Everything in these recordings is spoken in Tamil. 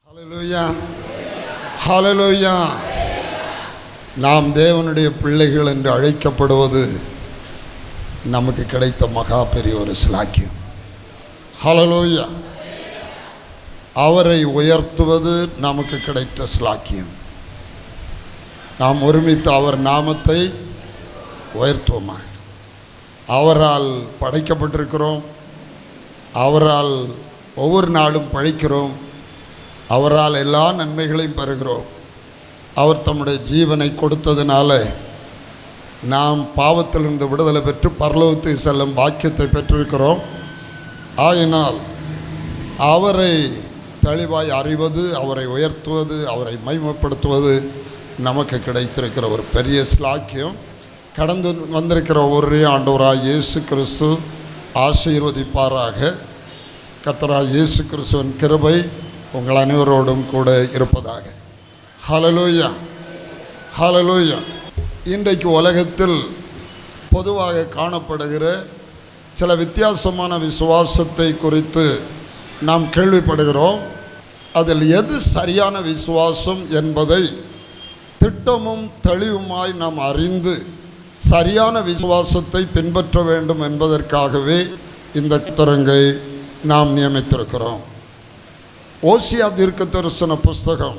ஹல்லேலூயா, ஹல்லேலூயா. நாம் தேவனுடைய பிள்ளைகள் என்று அழைக்கப்படுவது நமக்கு கிடைத்த மகா பெரிய ஒரு ஸ்லாக்கியம். ஹல்லேலூயா. அவரை உயர்த்துவது நமக்கு கிடைத்த ஸ்லாக்கியம். நாம் ஒருமித்து அவர் நாமத்தை உயர்த்துவோமா? அவரால் படைக்கப்பட்டிருக்கிறோம், அவரால் ஒவ்வொரு நாளும் பழிக்கிறோம், அவரால் எல்லா நன்மைகளையும் பெறுகிறோம். அவர் தம்முடைய ஜீவனை கொடுத்ததினால நாம் பாவத்திலிருந்து விடுதலை பெற்று பரலோகத்துக்கு செல்லும் பாக்கியத்தை பெற்றிருக்கிறோம். ஆயினால் அவரை தெளிவாய் அறிவது, அவரை உயர்த்துவது, அவரை மகிமைப்படுத்துவது நமக்கு கிடைத்திருக்கிற ஒரு பெரிய ஸ்லாக்கியம். கடந்து வந்திருக்கிற ஒவ்வொரு ஆண்டவராய் இயேசு கிறிஸ்து ஆசீர்வதிப்பாராக. கர்த்தராய் இயேசு கிறிஸ்துவின் கிருபை உங்கள் அனைவரோடும் கூட இருப்பதாக. ஹல்லேலூயா, ஹல்லேலூயா. இன்றைக்கு உலகத்தில் பொதுவாக காணப்படுகிற சில வித்தியாசமான விசுவாசத்தை குறித்து நாம் கேள்விப்படுகிறோம். அதில் எது சரியான விசுவாசம் என்பதை திட்டமும் தெளிவுமாய் நாம் அறிந்து சரியான விசுவாசத்தை பின்பற்ற வேண்டும் என்பதற்காகவே இந்த கருத்தரங்கை நாம் நியமித்திருக்கிறோம். ஓசியா தீர்க்கதரிசன புஸ்தகம்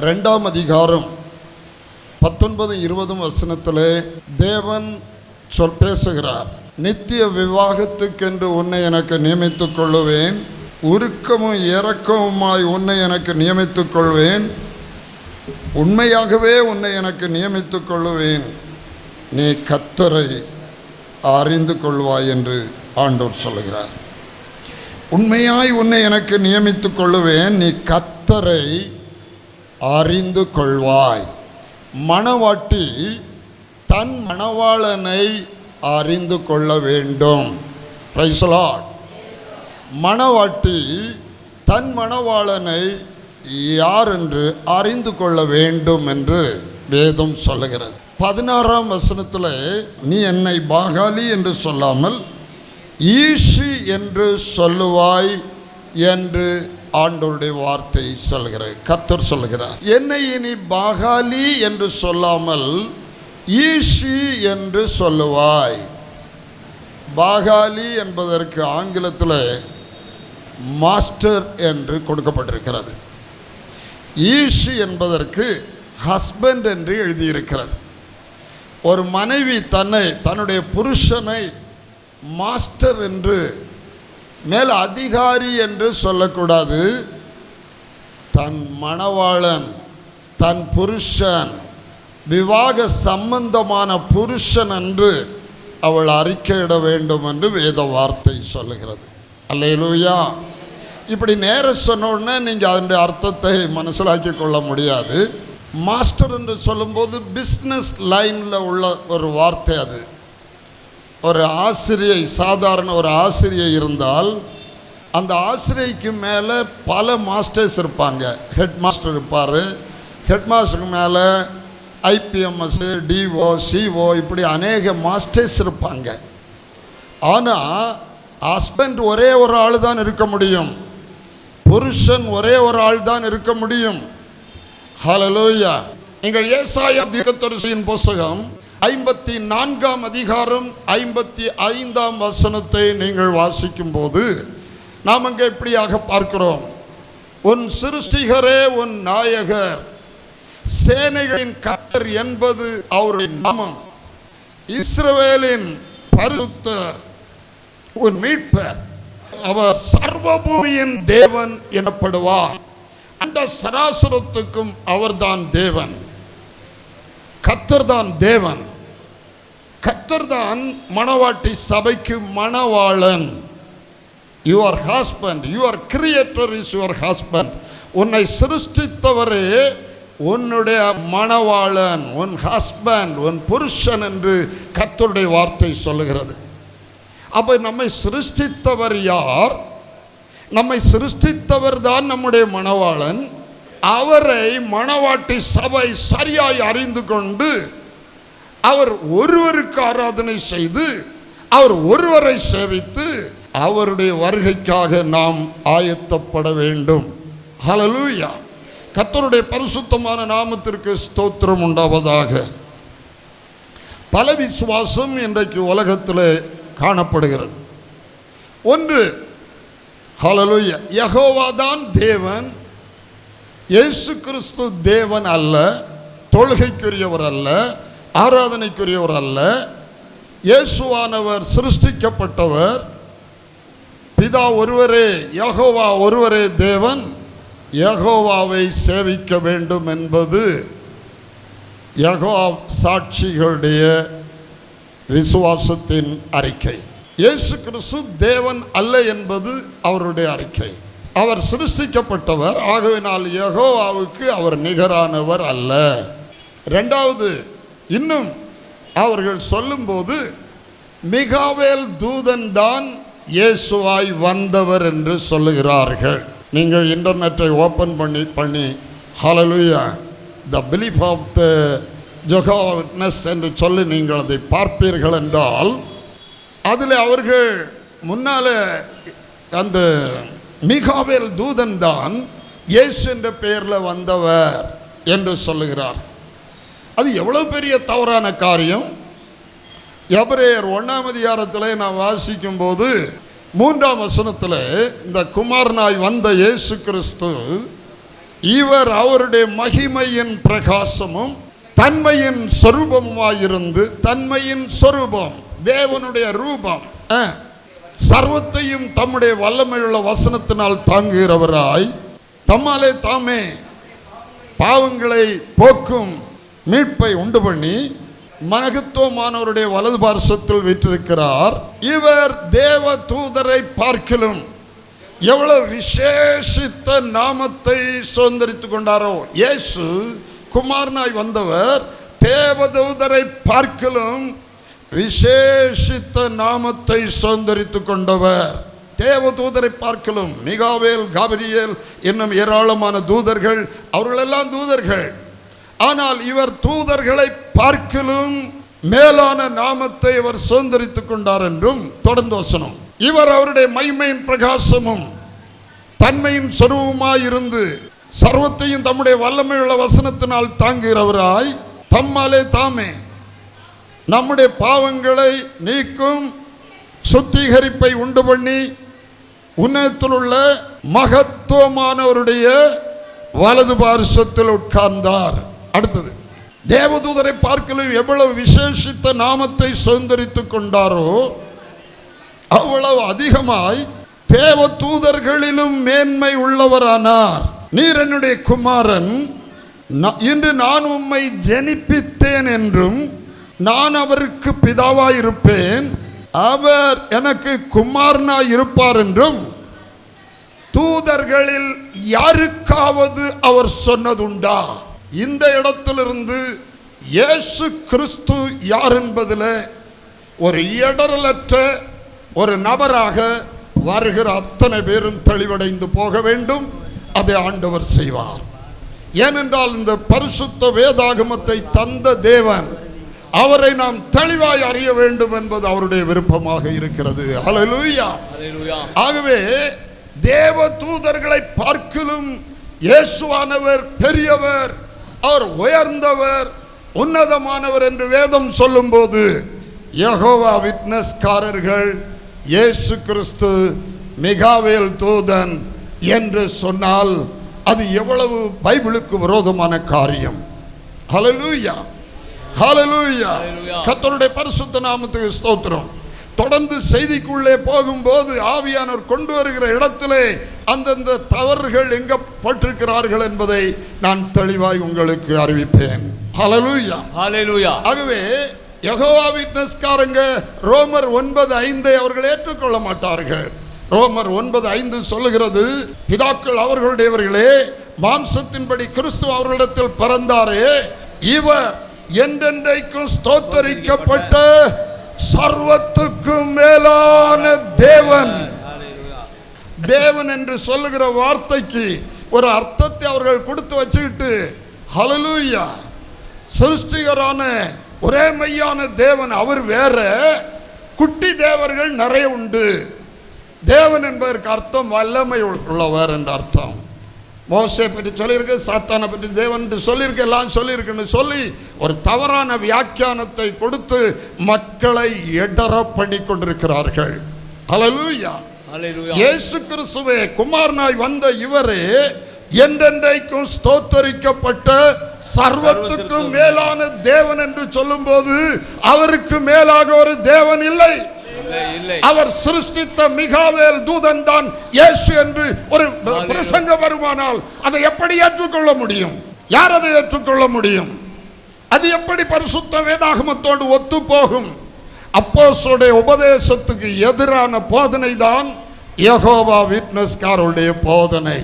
2ஆம் அதிகாரம் 19-20 வசனத்திலே தேவன் பேசுகிறார். நித்திய விவாகத்துக்கென்று உன்னை எனக்கு நியமித்துக் கொள்ளுவேன், உருக்கமும் இரக்கமுமாய் உன்னை எனக்கு நியமித்துக் கொள்வேன், உண்மையாகவே உன்னை எனக்கு நியமித்துக் கொள்ளுவேன், நீ கர்த்தரை அறிந்து கொள்வாய் என்று ஆண்டவர் சொல்லுகிறார். உண்மையாய் உன்னை எனக்கு நியமித்துக் கொள்ளுவேன், நீ கர்த்தரை அறிந்து கொள்வாய். மணவாட்டி தன் மணவாளனை அறிந்து கொள்ள வேண்டும். Praise the Lord. மணவாட்டி தன் மணவாளனை யார் என்று அறிந்து கொள்ள வேண்டும் என்று வேதம் சொல்லுகிறது. 16ஆம் வசனத்தில் நீ என்னை பாகாலி என்று சொல்லாமல் ஈஷி என்று சொல்லுவாய் என்று ஆண்டவருடைய வார்த்தை சொல்கிறார். கர்த்தர் சொல்லுகிறார், என்னை இனி பாகாலி என்று சொல்லாமல் ஈஷி என்று சொல்லுவாய். பாகாலி என்பதற்கு ஆங்கிலத்தில் மாஸ்டர் என்று கொடுக்கப்பட்டிருக்கிறது. ஈஷி என்பதற்கு ஹஸ்பண்ட் என்று எழுதியிருக்கிறது. ஒரு மனைவி தன்னுடைய புருஷனை மாஸ்டர் என்று, மேல் அதிகாரி என்று சொல்லக்கூடாது. தன் மணவாளன், தன் புருஷன், விவாக சம்பந்தமான புருஷன் என்று அவள் அறிக்கையிட வேண்டும் என்று வேத வார்த்தை சொல்லுகிறது. அல்லேலூயா. இப்படி நேர சொன்ன உடனே நீங்கள் அதனுடைய அர்த்தத்தை மனசிலாக்கி கொள்ள முடியாது. மாஸ்டர் என்று சொல்லும்போது பிஸ்னஸ் லைனில் உள்ள ஒரு வார்த்தை. அது ஒரு ஆசிரியை, சாதாரண ஒரு ஆசிரியை இருந்தால் அந்த ஆசிரியைக்கு மேலே பல மாஸ்டர்ஸ் இருப்பாங்க. ஹெட் மாஸ்டர் இருப்பார், ஹெட் மாஸ்டருக்கு மேலே ஐபிஎம்எஸ், டிஓ, சிஓ, இப்படி அநேக மாஸ்டர்ஸ் இருப்பாங்க. ஆனால் ஹஸ்பண்ட் ஒரே ஒரு ஆள் தான் இருக்க முடியும், புருஷன் ஒரே ஒரு ஆள் தான் இருக்க முடியும். ஹல்லேலூயா. நீங்கள் ஏசாயா தீர்க்கதரிசியின் புஸ்தகம் 54ஆம் அதிகாரம் 55ஆம் வசனத்தை நீங்கள் வாசிக்கும் போது நாம் அங்கே இப்படியாக பார்க்கிறோம். உன் சிருஷ்டிகரே உன் நாயகர், சேனைகளின் கர்த்தர் என்பது அவருடைய நாமம், இஸ்ரவேலின் பரிசுத்தர் உன் மீட்பர், அவர் சர்வபூமியின் தேவன் எனப்படுவார். அந்த சராசரத்துக்கும் அவர்தான் தேவன். கர்த்தர் தான் தேவன். கர்த்தர் தான் மணவாட்டி சபைக்கு மணவாளன். Your husband, your creator is your husband. உன்னை சிருஷ்டித்தவரே உன்னுடைய மணவாளன், உன் ஹஸ்பண்ட், உன் புருஷன் என்று கர்த்தருடைய வார்த்தை சொல்லுகிறது. அப்போ நம்மை சிருஷ்டித்தவர் யார்? நம்மை சிருஷ்டித்தவர் தான் நம்முடைய மணவாளன். அவரை மணவாட்டி சபை சரியாய் அறிந்து கொண்டு அவர் ஒருவருக்கு ஆராதனை செய்து அவர் ஒருவரை சேவித்து அவருடைய வருகைக்காக நாம் ஆயத்தப்பட வேண்டும். ஹல்லேலூயா. கர்த்தருடைய பரிசுத்தமான நாமத்திற்கு ஸ்தோத்திரம் உண்டாவதாக. பல விசுவாசம் இன்றைக்கு உலகத்தில் காணப்படுகிறது. ஒன்று, ஹல்லேலூயா, யெகோவா தான் தேவன், இயேசு கிறிஸ்து தேவன் அல்ல, தொழுகைக்குரியவர் அல்ல, ஆராதனைக்குரியவர் அல்ல. இயேசுவானவர் சிருஷ்டிக்கப்பட்டவர், பிதா ஒருவரே, யெகோவா ஒருவரே தேவன், யெகோவாவை சேவிக்க வேண்டும் என்பது யெகோவா சாட்சிகளுடைய விசுவாசத்தின் அறிக்கை. இயேசு கிறிஸ்து தேவன் அல்ல என்பது அவருடைய அறிக்கை. அவர் சிருஷ்டிக்கப்பட்டவர், ஆகவேனால் யெகோவாவுக்கு அவர் நிகரானவர் அல்ல. இரண்டாவது, இன்னும் அவர்கள் சொல்லும்போது மிகாவேல் தூதன் தான் இயேசுவாய் வந்தவர் என்று சொல்லுகிறார்கள். நீங்கள் இன்டர்நெட்டை ஓப்பன் பண்ணி hallelujah the belief of the Jehovah witness என்று சொல்லி நீங்கள் அதை பார்ப்பீர்கள் என்றால், அதில் அவர்கள் முன்னால் அந்த மிகாவேல் தூதன் தான் இயேசு என்ற பெயரில் வந்தவர் என்று சொல்லுகிறார். அது எவ்வளவு பெரிய தவறான காரியம். எபிரேயர் 1ஆம் அதிகாரத்தில் நான் வாசிக்கும் போது 3ஆம் வசனத்தில் இந்த குமாரனாய் வந்த இயேசு கிறிஸ்து, இவர் அவருடைய மகிமையின் பிரகாசமும் தன்மையின் சொரூபமாயிருந்து, தன்மையின் சொரூபம் தேவனுடைய ரூபம், சர்வத்தையும் தம்முடைய வல்லமையுள்ள வசனத்தினால் தாங்குகிறவராய், தம்மாலே தாமே பாவங்களை போக்கும் மீட்பை உண்டு பண்ணி மகத்துவமானவருடைய வலது பார்சத்தில் வீற்றிருக்கிறார். இவர் தேவ தூதரை பார்க்கிலும் எவ்வளவு விசேஷித்த நாமத்தை சுதந்தரித்துக் கொண்டாரோ. இயேசு குமாரனாய் வந்தவர் தேவதூதரை பார்க்கிலும் விசேஷித்த நாமத்தை சுதந்தரித்துக் கொண்டவர். தேவதூதரை பார்க்கிலும் மிகாவேல், காபிரியேல் என்னும் ஏராளமான தூதர்கள், அவர்களெல்லாம் தூதர்கள். ஆனால் இவர் தூதர்களை பார்க்கிலும் மேலான நாமத்தை அவர் சுதந்தரித்துக் கொண்டார் என்றும் தொடர்ந்து வசனம். இவர் அவருடைய மகிமையின் பிரகாசமும் தன்மையின் சொரூபமாயிருந்து சர்வத்தையும் தம்முடைய வல்லமையுள்ள வசனத்தினால் தாங்குகிறவராய், தம்மாலே தாமே நம்முடைய பாவங்களை நீக்கும் சுத்திகரிப்பை உண்டு பண்ணி உன்னதத்தில் உள்ள மகத்துவமானவருடைய வலது பார்சத்தில் உட்கார்ந்தார். அடுத்தது, தேவதூதரை பார்க்கலும் எவ்வளவு விசேஷித்த நாமத்தை சுதந்தரித்துக் கொண்டாரோ அவ்வளவு அதிகமாய் தேவதூதர்களிலும் மேன்மை உள்ளவரானார். நீர் என்னுடைய குமாரன், இன்று நான் உம்மை ஜெனிப்பித்தேன் என்றும் நான் அவருக்கு பிதாவாய் இருப்பேன், அவர் எனக்கு குமாரனாய் இருப்பார் என்றும் தூதர்களில் யாருக்காவது அவர் சொன்னதுண்டா? இந்த இடத்திலிருந்து இயேசு கிறிஸ்து யார் என்பதில் ஒரு இடரலற்ற ஒரு நபராக வருகிற அத்தனை பேரும் தெளிவடைந்து போக வேண்டும். அதை ஆண்டவர் செய்வார். ஏனென்றால் இந்த பரிசுத்த வேதாகமத்தை தந்த தேவன், அவரை நாம் தெளிவாய் அறிய வேண்டும் என்பது அவருடைய விருப்பமாக இருக்கிறது. ஹல்லேலூயா. ஆகவே தேவ தூதர்களை பார்க்கிலும் இயேசுவானவர் பெரியவர், அவர் உயர்ந்தவர், உன்னதமானவர் என்று வேதம் சொல்லும் போது யெகோவா விட்னஸ்காரர்கள் இயேசு கிறிஸ்து மிகாவேல் தூதன் என்று சொன்னால் அது எவ்வளவு பைபிளுக்கு விரோதமான காரியம். ஹல்லேலூயா, ஹல்லேலூயா. கர்த்தருடைய பரிசுத்த நாமத்துக்கு ஸ்தோத்திரம். தொடர்ந்து செய்திக்குள்ளே போகும்போது ஆவியானவர் கொண்டு வருகிற இடத்திலே அந்தந்த தவறுகள் எங்க பட்டிருக்கிறார்கள் என்பதை நான் தெளிவாய் உங்களுக்கு அறிவிப்பேன். ஹல்லேலூயா, ஹல்லேலூயா. ஆகவே யெகோவா விட்னஸ்காரங்க ரோமர் 9:5 அவர்கள் ஏற்றுக்கொள்ள மாட்டார்கள். ரோமர் 9:5 சொல்லுகிறது, பிதாக்கள் அவர்களுடையவர்களே, மாம்சத்தின்படி கிறிஸ்து அவர்களிடத்தில் பிறந்தாரே, இவர் என்றென்றைக்கும் ஸ்தோத்தரிக்கப்பட்ட சர்வத்துக்கும் மேலான தேவன். தேவன் என்று சொல்லுகிற வார்த்தைக்கு ஒரு அர்த்தத்தை அவர்கள் கொடுத்து வச்சுக்கிட்டு, ஹல்லேலூயா, சிருஷ்டிகரான ஒரே மெய்யான தேவன் அவர் வேற, குட்டி தேவர்கள் நிறைய உண்டு. தேவன் என்பதற்கு அர்த்தம் வல்லமை உள்ளவர் என்ற அர்த்தம். மோசே பற்றி சொல்லியிருக்கு, சாத்தானை பற்றி தேவன் சொல்லியிருக்கு, எல்லாம் சொல்லியிருக்குன்னு சொல்லி ஒரு தவறான வியாக்கியானத்தை கொடுத்து மக்களை எடர பண்ணி கொண்டிருக்கிறார்கள். ஹல்லேலூயா. இயேசு கிறிஸ்துவே குமாரனாய் வந்த இவரே என்றென்றைக்கும் ஸ்தோத்தரிக்கப்பட்ட சர்வத்துக்கும் மேலான தேவன் என்று சொல்லும் போது அவருக்கு மேலாக ஒரு தேவன் இல்லை. அவர் சிருஷ்டித்த மிகாவேல் தூதன் தான் இயேசு என்று ஒரு பிரசங்க வருமானால் அதை எப்படி ஏற்றுக்கொள்ள முடியும்? யார் அதை ஏற்றுக்கொள்ள முடியும்? அது எப்படி பரிசுத்த வேதாகமத்தோடு ஒத்து போகும்? அப்போஸ்தலருடைய உபதேசத்துக்கு எதிரான போதனை தான் யெகோவா விட்னஸ்காரருடைய போதனை.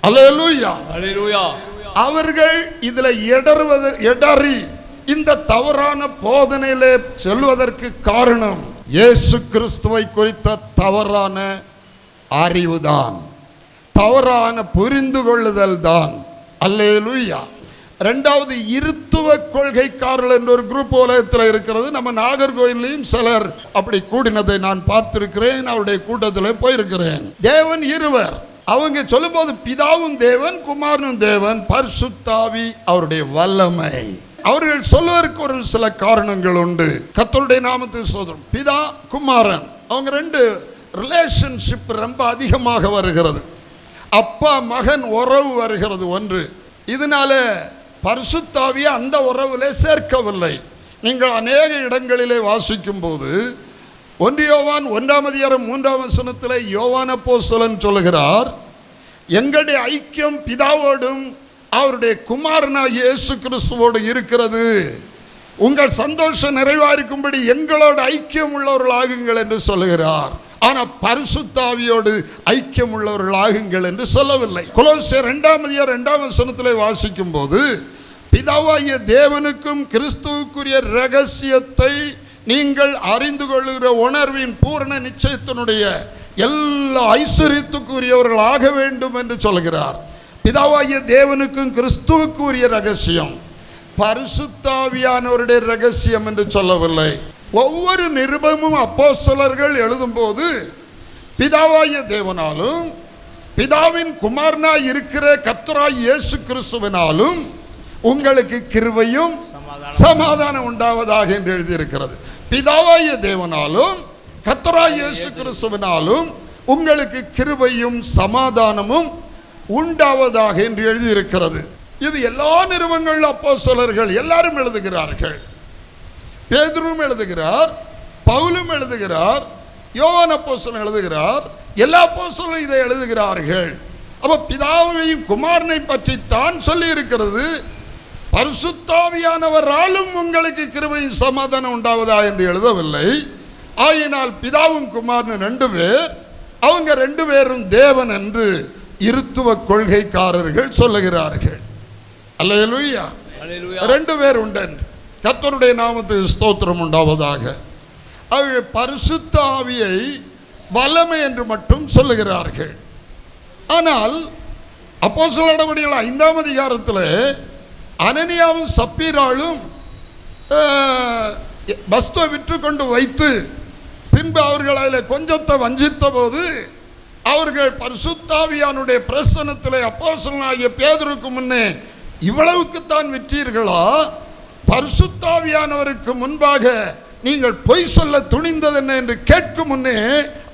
அல்லேலூயா, அல்லேலூயா. அவர்கள் இதில் இடறி இந்த தவறான போதனையிலே செல்வதற்கு காரணம் இயேசு கிறிஸ்துவை குறித்த தவறான அறிவுதான், தவறான புரிந்து கொள்ளுதல் தான். அல்லேலூயா. ரெண்டாவது, இருத்துவ கொள்கைக்காரர்கள் என்ற ஒரு குரூப் உலகத்தில் இருக்கிறது. நம்ம நாகர்கோயிலையும் சிலர் அப்படி கூடினதை நான் பார்த்திருக்கிறேன், அவருடைய கூட்டத்தில் போயிருக்கிறேன். தேவன் இருவர். அவங்க சொல்லும்போது பிதாவும் தேவன், குமாரனும் தேவன், பரிசுத்தாவி அவருடைய வல்லமை. அவர்கள் சொல்வதற்கு ஒரு சில காரணங்கள் உண்டு. கர்த்தருடைய நாமத்தில் சோதரம் பிதா குமாரன் அவங்க ரெண்டு ரிலேஷன்ஷிப் ரொம்ப அதிகமாக வருகிறது. அப்பா மகன் உறவு வருகிறது ஒன்று. இதனால பரிசுத்தாவியை அந்த உறவிலே சேர்க்கவில்லை. நீங்கள் அநேக இடங்களிலே வாசிக்கும் போது 1 யோவான் 1:3 யோவான் அப்போஸ்தலன் சொல்லுகிறார், எங்களுடைய ஐக்கியம் பிதாவோடும் அவருடைய குமாரனாகிய இயேசு கிறிஸ்துவோடு இருக்கிறது. உங்கள் சந்தோஷம் நிறைவாயிருக்கும்படி எங்களோடு ஐக்கியம் உள்ளவர்களாகுங்கள் என்று சொல்லுகிறார். ஆனால் பரிசுத்தாவியோடு ஐக்கியம் உள்ளவர்களாகுங்கள் என்று சொல்லவில்லை. கொலோசியர் 2:2 வாசிக்கும் போது பிதாவாகிய தேவனுக்கும் கிறிஸ்துவுக்குரிய இரகசியத்தை நீங்கள் அறிந்து கொள்ளுகிற உணர்வின் பூரண நிச்சயத்தினுடைய எல்லா ஐஸ்வர்யத்துக்குரியவர்கள் ஆக வேண்டும் என்று சொல்கிறார். பிதாவாகிய தேவனுக்கும் கிறிஸ்துவுக்குரிய ரகசியம், பரிசுத்தாவியானவருடைய ரகசியம் என்று சொல்லவில்லை. ஒவ்வொரு நிருபமும் அப்போஸ்தலர்கள் எழுதும் போது பிதாவாகிய தேவனாலும் பிதாவின் குமாரனாய் இருக்கிற கர்த்தராகிய இயேசு கிறிஸ்துவினாலும் உங்களுக்கு கிருபையும் சமாதானம் உண்டாவதாக என்று எழுதியிருக்கிறது. பிதாவாகிய தேவனாலும் கர்த்தராகிய இயேசு கிறிஸ்துவினாலும் உங்களுக்கு கிருபையும் சமாதானமும் உண்டாவதாக என்று எழுதியிருக்கிறது. இது எல்லா நிறுவனங்கள் அப்போஸ்தலர்கள் எல்லாரும் எழுதுகிறார்கள். பேதுருவும் எழுதுகிறார், பவுலும் எழுதுகிறார், யோவான் அப்போஸ்தலன் எழுதுகிறார், எல்லா அப்போஸ்தலரும் இதை எழுதுகிறார்கள். அப்ப பிதாவையும் குமாரனை பற்றி தான் சொல்லி இருக்கிறது. பரிசுத்தாவியானவராலும் உங்களுக்கு கிருபையும் சமாதானம் உண்டாவதா என்று எழுதவில்லை. ஆயினால் பிதாவும் குமாரனும் 2 பேர், அவங்க 2 பேரும் தேவன் என்று இருத்துவ கொள்கைக்காரர்கள் சொல்லுகிறார்கள். அல்லேலூயா. 2 பேர் உண்டு. கர்த்தருடைய நாமத்துக்கு ஸ்தோத்திரம் உண்டாவதாக. அவர்கள் பரிசுத்த ஆவியை வல்லமை என்று மட்டும் சொல்லுகிறார்கள். ஆனால் அப்போஸ்தலர் நடவடிக்கைகள் 5ஆம் அதிகாரத்தில் அனனியாவும் சப்பீராலும் வஸ்துவை விற்று கொண்டு வைத்து பின்பு அவர்கள் அதில் கொஞ்சத்தை வஞ்சித்த போது அவர்கள் பரிசுத்தாவியானுடைய பிரசன்னத்தில் அப்போஸ்தலனாகிய பேதுருக்கு முன்னே இவ்வளவுக்குத்தான் விற்றீர்களா? பரிசுத்தாவியானவருக்கு முன்பாக நீங்கள் பொய் சொல்ல துணிந்தது என்ன என்று கேட்கும் முன்னே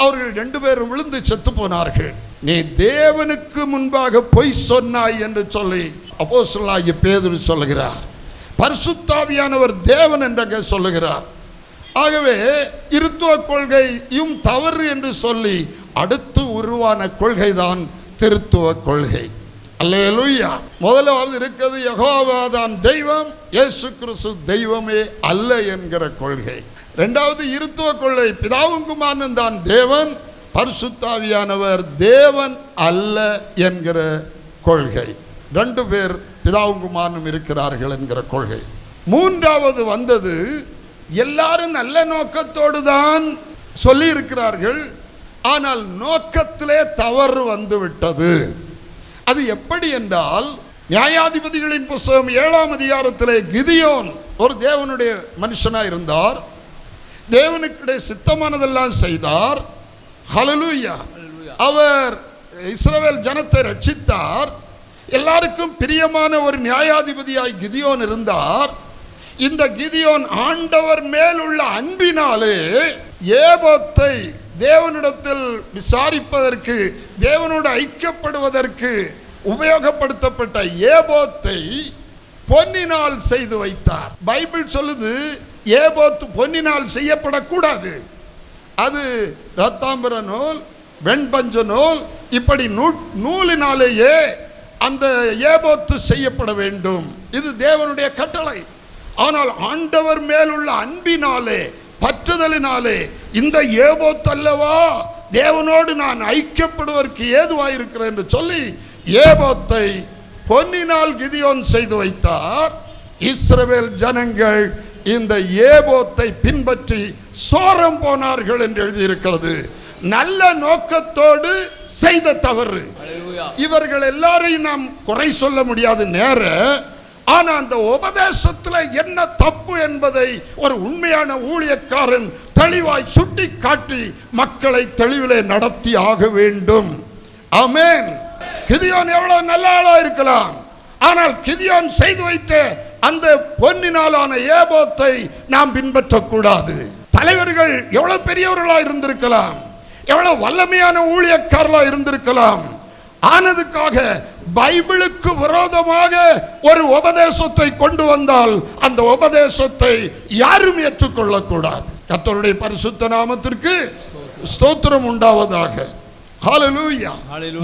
அவர்கள் 2 பேரும் விழுந்து செத்து போனார்கள். நீ தேவனுக்கு முன்பாக பொய் சொன்னாய் என்று சொல்லி அப்போஸ்தலனாகிய பேதுரு சொல்லுகிறார். பரிசுத்தாவியானவர் தேவன் என்று சொல்லுகிறார். ஆகவே இருத்துவ கொள்கையும் தவறு என்று சொல்லி அடுத்து உருவான கொள்கைதான் திருத்துவ கொள்கை. அல்லேலூயா. முதலாவது இருக்கிறது யெகோவா தான் தெய்வம், இயேசு கிறிஸ்து தெய்வமே அல்ல என்கிற கொள்கை. இரண்டாவது இருத்துவ கொள்கை, பிதாவும் குமாரனும் தான் தேவன், பரிசுத்தாவியானவர் தேவன் அல்ல என்கிற கொள்கை. 2 பேர் பிதாவும் குமாரனும் இருக்கிறார்கள் என்கிற கொள்கை. மூன்றாவது வந்தது, எல்லாரும் நல்ல நோக்கத்தோடு தான் சொல்லி இருக்கிறார்கள், ஆனால் நோக்கத்திலே தவறு வந்து விட்டது. அது எப்படி என்றால், நியாயாதிபதிகளின் புத்தகம் 7ஆம் அதிகாரத்திலே கிதியோன் ஒரு தேவனுடைய மனுஷனாக இருந்தார். தேவனுக்கு சித்தமானதெல்லாம் செய்தார். ஹல்லேலூயா. அவர் இஸ்ரவேல் ஜனத்தை ரட்சித்தார். எல்லாருக்கும் பிரியமான ஒரு நியாயாதிபதியாய் கிதியோன் இருந்தார். இந்த கிதியோன் ஆண்டவர் மேல் உள்ள அன்பினாலே ஏபோத்தை தேவனிடத்தில் விசாரிப்பதற்கு, தேவனோடு ஐக்கியப்படுவதற்கு உபயோகப்படுத்தப்பட்ட ஏபோத்தை பொன்னினால் செய்து வைத்தார். பைபிள் சொல்லுது ஏபோத்து பொன்னினால் செய்யப்படக்கூடாது. அது ரத்தாம்பர நூல், வெண்பஞ்ச நூல், இப்படி நூலினாலேயே அந்த ஏபோத்து செய்யப்பட வேண்டும். இது தேவனுடைய கட்டளை. ஆனால் ஆண்டவர் மேலுள்ள அன்பினாலே, பற்றுதலினாலே இந்த ஏபோத்து அல்லவா தேவனோடு நான் ஐக்கியப்படுவதற்கு ஏதுவாயிருக்கிறேன் என்று சொல்லி ஏபோத்தை பொன்னினால் கிதியோன் செய்து வைத்தார். இஸ்ரவேல் ஜனங்கள் இந்த ஏபோத்தை பின்பற்றி சோரம் போனார்கள் என்று எழுதியிருக்கிறது. நல்ல நோக்கத்தோடு செய்த தவறு. இவர்கள் எல்லாரையும் நாம் குறை சொல்ல முடியாது நேர. ஆனா அந்த உபதேசத்துல என்ன தப்பு என்பதை ஒரு உண்மையான ஊழியக்காரன் தெளிவாய் சுட்டி காட்டி மக்களை தெளிவிலே நடத்தி ஆக வேண்டும். ஆமென். கிதியோன் எவ்வளவு நல்ல ஆளா இருக்கலாம், ஆனால் கிதியோன் செய்து வைத்த அந்த பொன்னினாலான ஏபோத்தை நாம் பின்பற்றக்கூடாது. தலைவர்கள் எவ்வளவு பெரியவர்களா இருந்திருக்கலாம், எவ்வளவு வல்லமையான ஊழியக்காரர்களா இருந்திருக்கலாம். ஆனதுக்காக பைபிளுக்கு விரோதமாக ஒரு உபதேசத்தை கொண்டு வந்தால் அந்த உபதேசத்தை யாரும் ஏற்றுக்கொள்ளக்கூடாது. கர்த்தருடைய பரிசுத்த நாமத்திற்கு ஸ்தோத்திரம் உண்டாவதாக. ஹல்லேலூயா.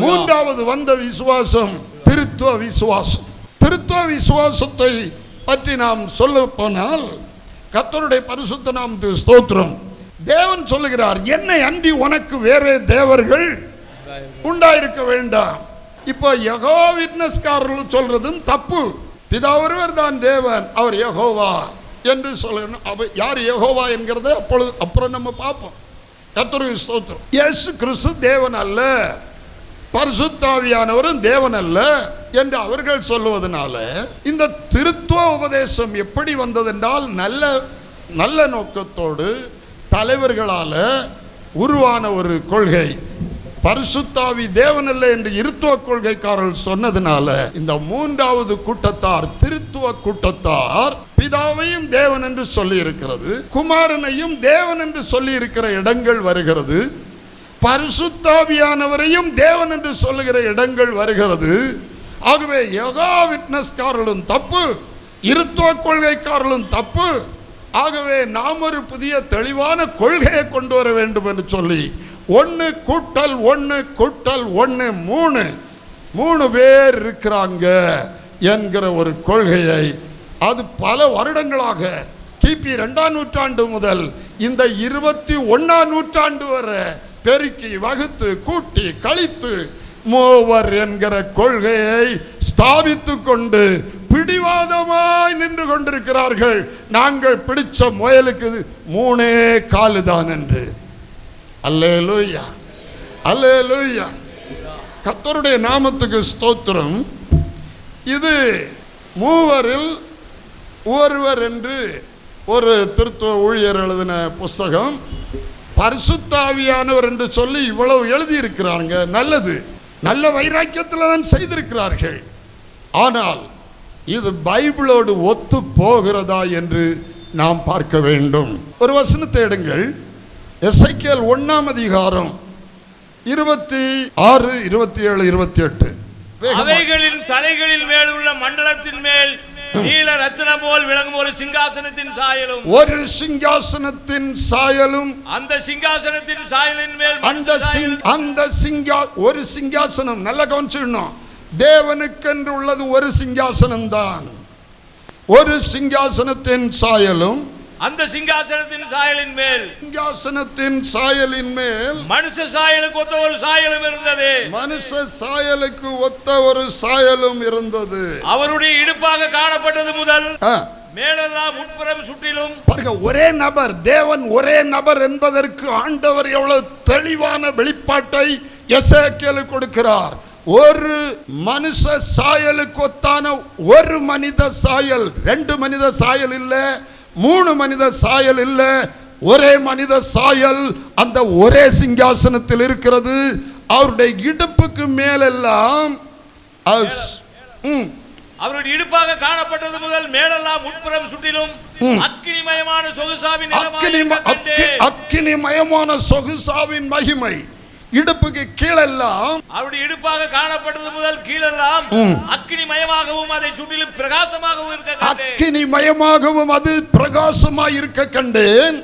மூன்றாவது வந்த விசுவாசம் திருத்துவ விசுவாசம். திருத்துவ விசுவாசத்தை பற்றி நாம் சொல்ல போனால் கர்த்தருடைய பரிசுத்த நாமத்துக்கு ஸ்தோத்திரம். தேவன் சொல்லுகிறார், என்னை அன்றி உனக்கு வேறே தேவர்கள் உண்டாயிருக்க வேண்டாம். இப்போ யெகோவா விட்னஸ்காரர்கள் சொல்றதும் தப்பு. பிதா ஒருவர் தான் தேவன், அவர் யெகோவா என்று சொல்லணும். யார் யெகோவா என்கிறத அப்புறம் நம்ம பார்ப்போம். கர்த்தருக்கு ஸ்தோத்திரம். இயேசு கிறிஸ்து தேவன் அல்ல, பரிசுத்த ஆவியானவரும் தேவன் அல்ல என்று அவர்கள் சொல்லுவதனால இந்த திருத்துவ உபதேசம் எப்படி வந்ததென்றால் நல்ல நோக்கத்தோடு தலைவர்களால உருவான ஒரு கொள்கை. பரிசுத்தாவி தேவன் அல்ல என்று இருத்துவ கொள்கைக்காரர்கள் சொன்னதுனால இந்த மூன்றாவது கூட்டத்தார், திருத்துவ கூட்டத்தார், பிதாவையும் தேவன் என்று சொல்லி இருக்கிறது, குமாரனையும் தேவன் என்று சொல்லி இருக்கிற இடங்கள் வருகிறது, பரிசுத்தாவியானவரையும் தேவன் என்று சொல்லுகிற இடங்கள் வருகிறது. ஆகவே யெகோவா விட்னஸ்காரர்களும் தப்பு, இருத்துவ கொள்கைக்காரர்களும் தப்பு. ஆகவே நாம் ஒரு புதிய தெளிவான கொள்கையை கொண்டு வர வேண்டும் என்று சொல்லி 1 கூட்டல் 1 கூட்டல் 1 3 பேர் இருக்கிறாங்க என்கிற ஒரு கொள்கையை அது பல வருடங்களாக கிபி 2ஆம் நூற்றாண்டு முதல் இந்த 21ஆம் நூற்றாண்டு வரை பெருக்கி வகுத்து கூட்டி கழித்து மூவர் என்கிற கொள்கையை ஸ்தாபித்து கொண்டு பிடிவாதமாய் நின்று கொண்டிருக்கிறார்கள். நாங்கள் பிடிச்ச முயலுக்கு 3 காலு தான் என்று. அல்லேலூயா, அல்லேலூயா. கர்த்தருடைய நாமத்துக்கு ஸ்தோத்திரம். இது மூவரில் ஒருவர் என்று ஒரு திருத்துவ ஊழியர் எழுதின புஸ்தகம். பரிசுத்த ஆவியானவர் என்று சொல்லி இவ்வளவு எழுதி இருக்கிறாங்க. நல்லது, நல்ல வைராக்கியத்தில் தான் செய்திருக்கிறார்கள். ஆனால் இது பைபிளோடு ஒத்து போகிறதா என்று நாம் பார்க்க வேண்டும். ஒரு வசனத்தை எடுங்கள். எசேக்கியேல் 1ஆம் அதிகாரம் 26, 27, 28. அவைகளின் தலைகளின் மேல் உள்ள மண்டலத்தின் மேல் நீல ரத்தினம் போல் விளங்கும் ஒரு சிங்காசனத்தின் சாயலும், ஒரு சிங்காசனத்தின் சாயலும், அந்த சிங்காசனத்தின் சாயலின் மேல் ஒரு சிங்காசனம். நல்ல கவனிச்சிடணும். தேவனுக்கென்று உள்ளது ஒரு சிங்காசனம் தான். ஒரு சிங்காசனத்தின் சாயலும், அந்த சிங்காசனத்தின் சாயலின் மேல் மனுஷ சாயலுக்கு ஒத்த ஒரு சாயலும் இருந்தது. மனுஷ சாயலுக்கு ஒத்த ஒரு சாயலும் இருந்தது. அவருடைய இடுப்பாக காணப்பட்டது முதல் மேலெல்லாம் உட்புறம் சுற்றிலும். பாருங்க, ஒரே நபர் தேவன், ஒரே நபர் என்பதற்கு ஆண்டவர் எவ்வளவு தெளிவான வெளிப்பாட்டை எசேக்கியேலுக்கு கொடுக்கிறார். ஒரு மனுஷ சாயலுக்கு ஒத்தான ஒரு மனித சாயல், 2 மனித சாயல் இல்ல, 3 மனித சாயல் இல்ல, ஒரே மனித சாயல் அந்த ஒரே சிங்காசனத்தில் இருக்கிறது. அவருடைய இடுப்புக்கு மேலெல்லாம் அவருடைய இடுப்பாக காணப்பட்டது முதல் மேலெல்லாம் உட்புறம் சுற்றிலும் அக்கினிமயமான சொகுசாவின் அக்கினிமயமான சொகுசாவின் மகிமை. இடுப்புக்கு கீழெல்லாம் அவருடைய இடுப்பாக காணப்பட்டது முதல் கீழெல்லாம் அக்கினிமயமாகவும் அதை சுற்றிலும் பிரகாசமாகவும் இருக்க கண்டேன். அக்கினிமயமாகவும் அது பிரகாசமாய் இருக்க கண்டேன்.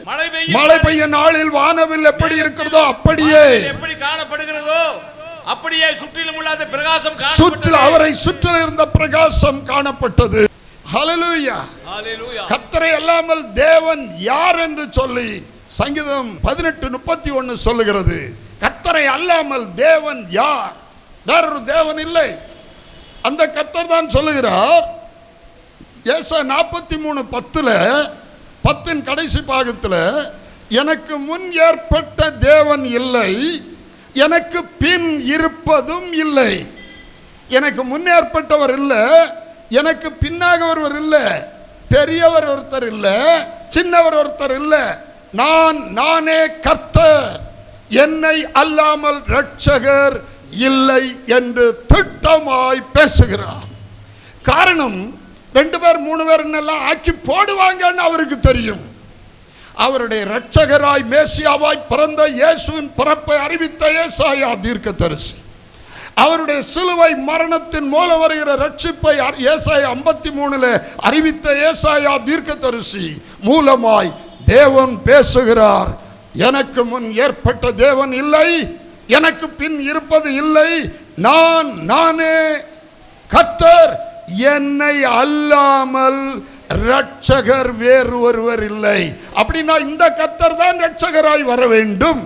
மழை பெய்ய நாளில் வானவில் எப்படி இருக்கிறதோ அப்படியே எப்படி காணப்படுகிறதோ அப்படியே சுற்றிலும் உள்ள அந்த பிரகாசம் சுற்றிலும் அவரை சுற்றிலும் இருந்த பிரகாசம் காணப்பட்டது. ஹல்லேலூயா. கர்த்தரை அல்லாமல் தேவன் யார் என்று சொல்லி சங்கீதம் 18:31 சொல்லுகிறது. கர்த்தரை அல்லாமல் தேவன் யார்? வேறொரு தேவன் இல்லை. அந்த கர்த்தர் தான் சொல்லுகிறார். ஏசாயா 43:10 கடைசி பாகத்தில், எனக்கு முன் ஏற்பட்ட தேவன் இல்லை, எனக்கு பின் இருப்பதும் இல்லை. எனக்கு முன் ஏற்பட்டவர் இல்லை, எனக்கு பின்னாக ஒருவர் இல்லை, பெரியவர் ஒருத்தர் இல்லை, சின்னவர் ஒருத்தர் இல்லை, நானே கர்த்தர், என்னை அல்லாமல் இரட்சகர் இல்லை என்று திட்டமாய் பேசுகிறார். காரணம் 2 பேர் 3 பேர் எல்லாம் ஆக்கி போடுவாங்கன்னு அவருக்கு தெரியும். அவருடைய இரட்சகராய் மேசியாவாய் பிறந்த இயேசுவின் பிறப்பை அறிவித்த ஏசாயா தீர்க்கதரிசி, அவருடைய சிலுவை மரணத்தின் மூலம் வருகிற ரட்சிப்பை ஏசாயா 53 அறிவித்த ஏசாயா தீர்க்கதரிசி மூலமாய் தேவன் பேசுகிறார். எனக்கு முன் ஏற்பட்ட தேவன் இல்லை, எனக்கு பின் இருப்பது இல்லை, நானே கர்த்தர், என்னை அல்லாமல் இரட்சகர் வேறு ஒருவர் இல்லை. அப்படின்னா இந்த கர்த்தர் தான் இரட்சகராய் வர வேண்டும்,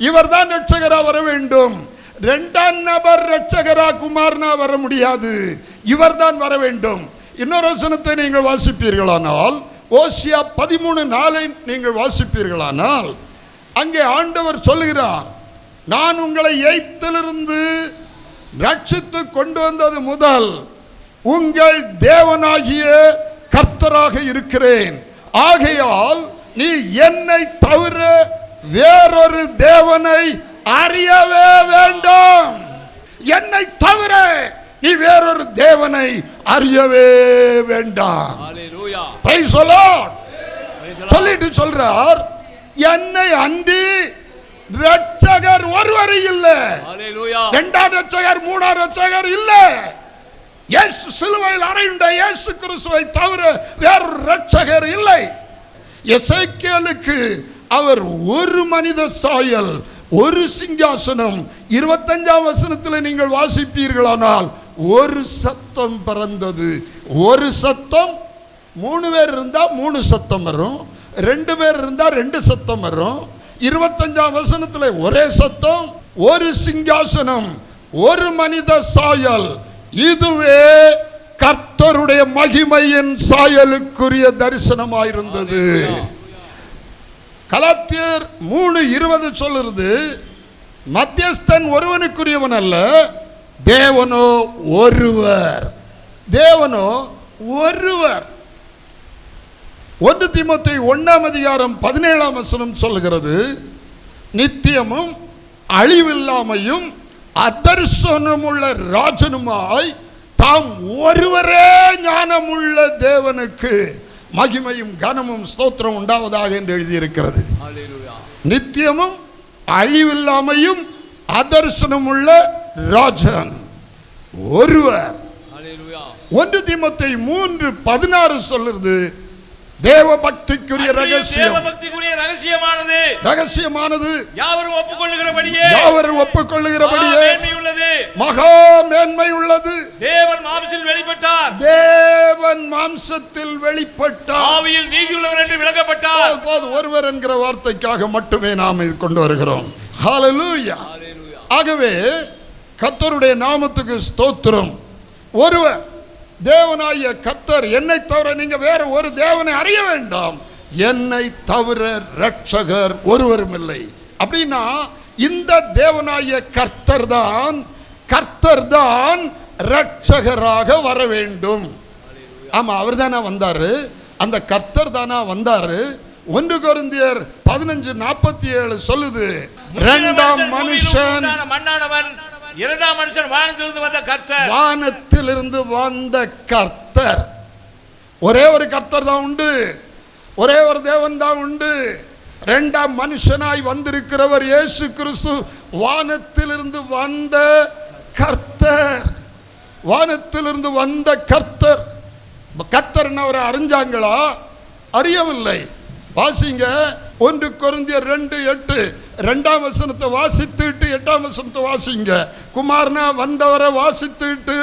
இவர் தான் இரட்சகராய் வர வேண்டும். 2ஆம் நபர் இரட்சகரா குமாரனா வர முடியாது, இவர் தான் வர வேண்டும். இன்னொரு வசனத்தை நீங்கள் வாசிப்பீர்களானால், ஓசியா 13:4 நீங்கள் வாசிப்பீர்களானால், அங்கே ஆண்டவர் சொல்லுகிறார், நான் உங்களை எகிப்திலிருந்து ரட்சித்து கொண்டு வந்தது முதல் உங்கள் தேவனாகிய கர்த்தராக இருக்கிறேன். ஆகையால் நீ என்னை தவிர வேறொரு தேவனை அறியவே வேண்டாம். என்னை தவிர நீ வேறொரு தேவனை அறியவே வேண்டாம். Praise the Lord. சொல்லிட்டு சொல்றார், என்னை அன்றி இரட்சகர் ஒருவர் இல்லை. 2ஆம் இரட்சகர் 3ஆம் இரட்சகர் இல்லை. இயேசு சிலுவையில் அறையுண்ட இயேசு கிறிஸ்துவை தவிர வேறொரு இரட்சகர் இல்லை. எசேக்கியேலுக்கு அவர் ஒரு மனித சாயல், ஒரு சிங்காசனம். 25ஆம் வசனத்தில் நீங்கள் வாசிப்பீர்களானால், ஒரு சத்தம் பிறந்தது. ஒரு சத்தம், 3 பேர் இருந்தா 3 சத்தம் வரும், 2 பேர் இருந்தா 2 சத்தம் வரும். 25ஆம் வசனத்தில் ஒரே சத்தம், ஒரு சிங்காசனம், ஒரு மனித சாயல். இதுவே கர்த்தருடைய மகிமையின் சாயலுக்குரிய தரிசனமாயிருந்தது. கலாத்தியர் 3:20 சொல்லுறது, மத்தியஸ்தன் ஒருவனுக்குரியவன் அல்ல, தேவனோ ஒருவர். தேவனோ ஒருவர். 1 தீமோத்தேயு 1:17 சொல்லுகிறது, நித்தியமும் அழிவில்லாமையும் அதர்சனமுள்ள ராஜனுமாய் தாம் ஒருவரே ஞானமுள்ள தேவனுக்கு மகிமையும் கனமும் ஸ்தோத்திரம் உண்டாவதாக என்று எழுதியிருக்கிறது. நித்தியமும் அழிவில்லாமையும் அதர்சனமுள்ள ராஜன் ஒருவர். 1 தீமோத்தேயு 3:16 சொல்லுறது, தேவ பக்திக்குரிய ரகசியமானது யாவரும் ஒப்புக்கொள்ளுகிறபடியே மகா மேன்மை உள்ளது. தேவன் மாம்சத்தில் வெளிப்பட்டார், தேவன் மாம்சத்தில் வெளிப்பட்டார், ஆவியில் நீதியுள்ளவர் என்று விளக்கப்பட்டார். போது ஒருவர் என்கிற வார்த்தைக்காக மட்டுமே நாம் இது கொண்டு வருகிறோம். ஹல்லேலூயா. ஆகவே கர்த்தருடைய நாமத்துக்கு ஸ்தோத்திரம். ஒருவர் தேவனாகிய கர்த்தர், என்னை தவிர நீங்க வேற ஒரு தேவனை அறிய வேண்டாம், என்னை தவிர இரட்சகர் ஒருவரும் இல்லை. அப்படின்னா இந்த தேவனாகிய கர்த்தர் தான் இரட்சகராக வர வேண்டும். ஆமா, அவர் தானே வந்தாரு, அந்த கர்த்தர் தானா வந்தாரு. 1 கொரிந்தியர் 15:47 சொல்லுது, 2ஆம் மனுஷன் இரண்டாம் மனுஷன் வானத்திலிருந்து வந்த கர்த்தர். வானத்திலிருந்து வந்த கர்த்தர். ஒரே ஒரு கர்த்தர் தான் உண்டு, ஒரே ஒரு தேவன் தான் உண்டு. இரண்டாம் மனுஷனாய் வந்திருக்கிறவர் இயேசு கிறிஸ்து வானத்திலிருந்து வந்த கர்த்தர். வானத்திலிருந்து வந்த கர்த்தர். கர்த்தர் அவரை அறிஞ்சாங்களா? அறியவில்லை. வாசிங்க 1 கொரிந்தியர் 2:8 2ஆம் வசனத்தை வாசித்துட்டு 8ஆம் வசனத்தை வாசிங்க. குமாரனா வந்தவரை வாசித்துட்டு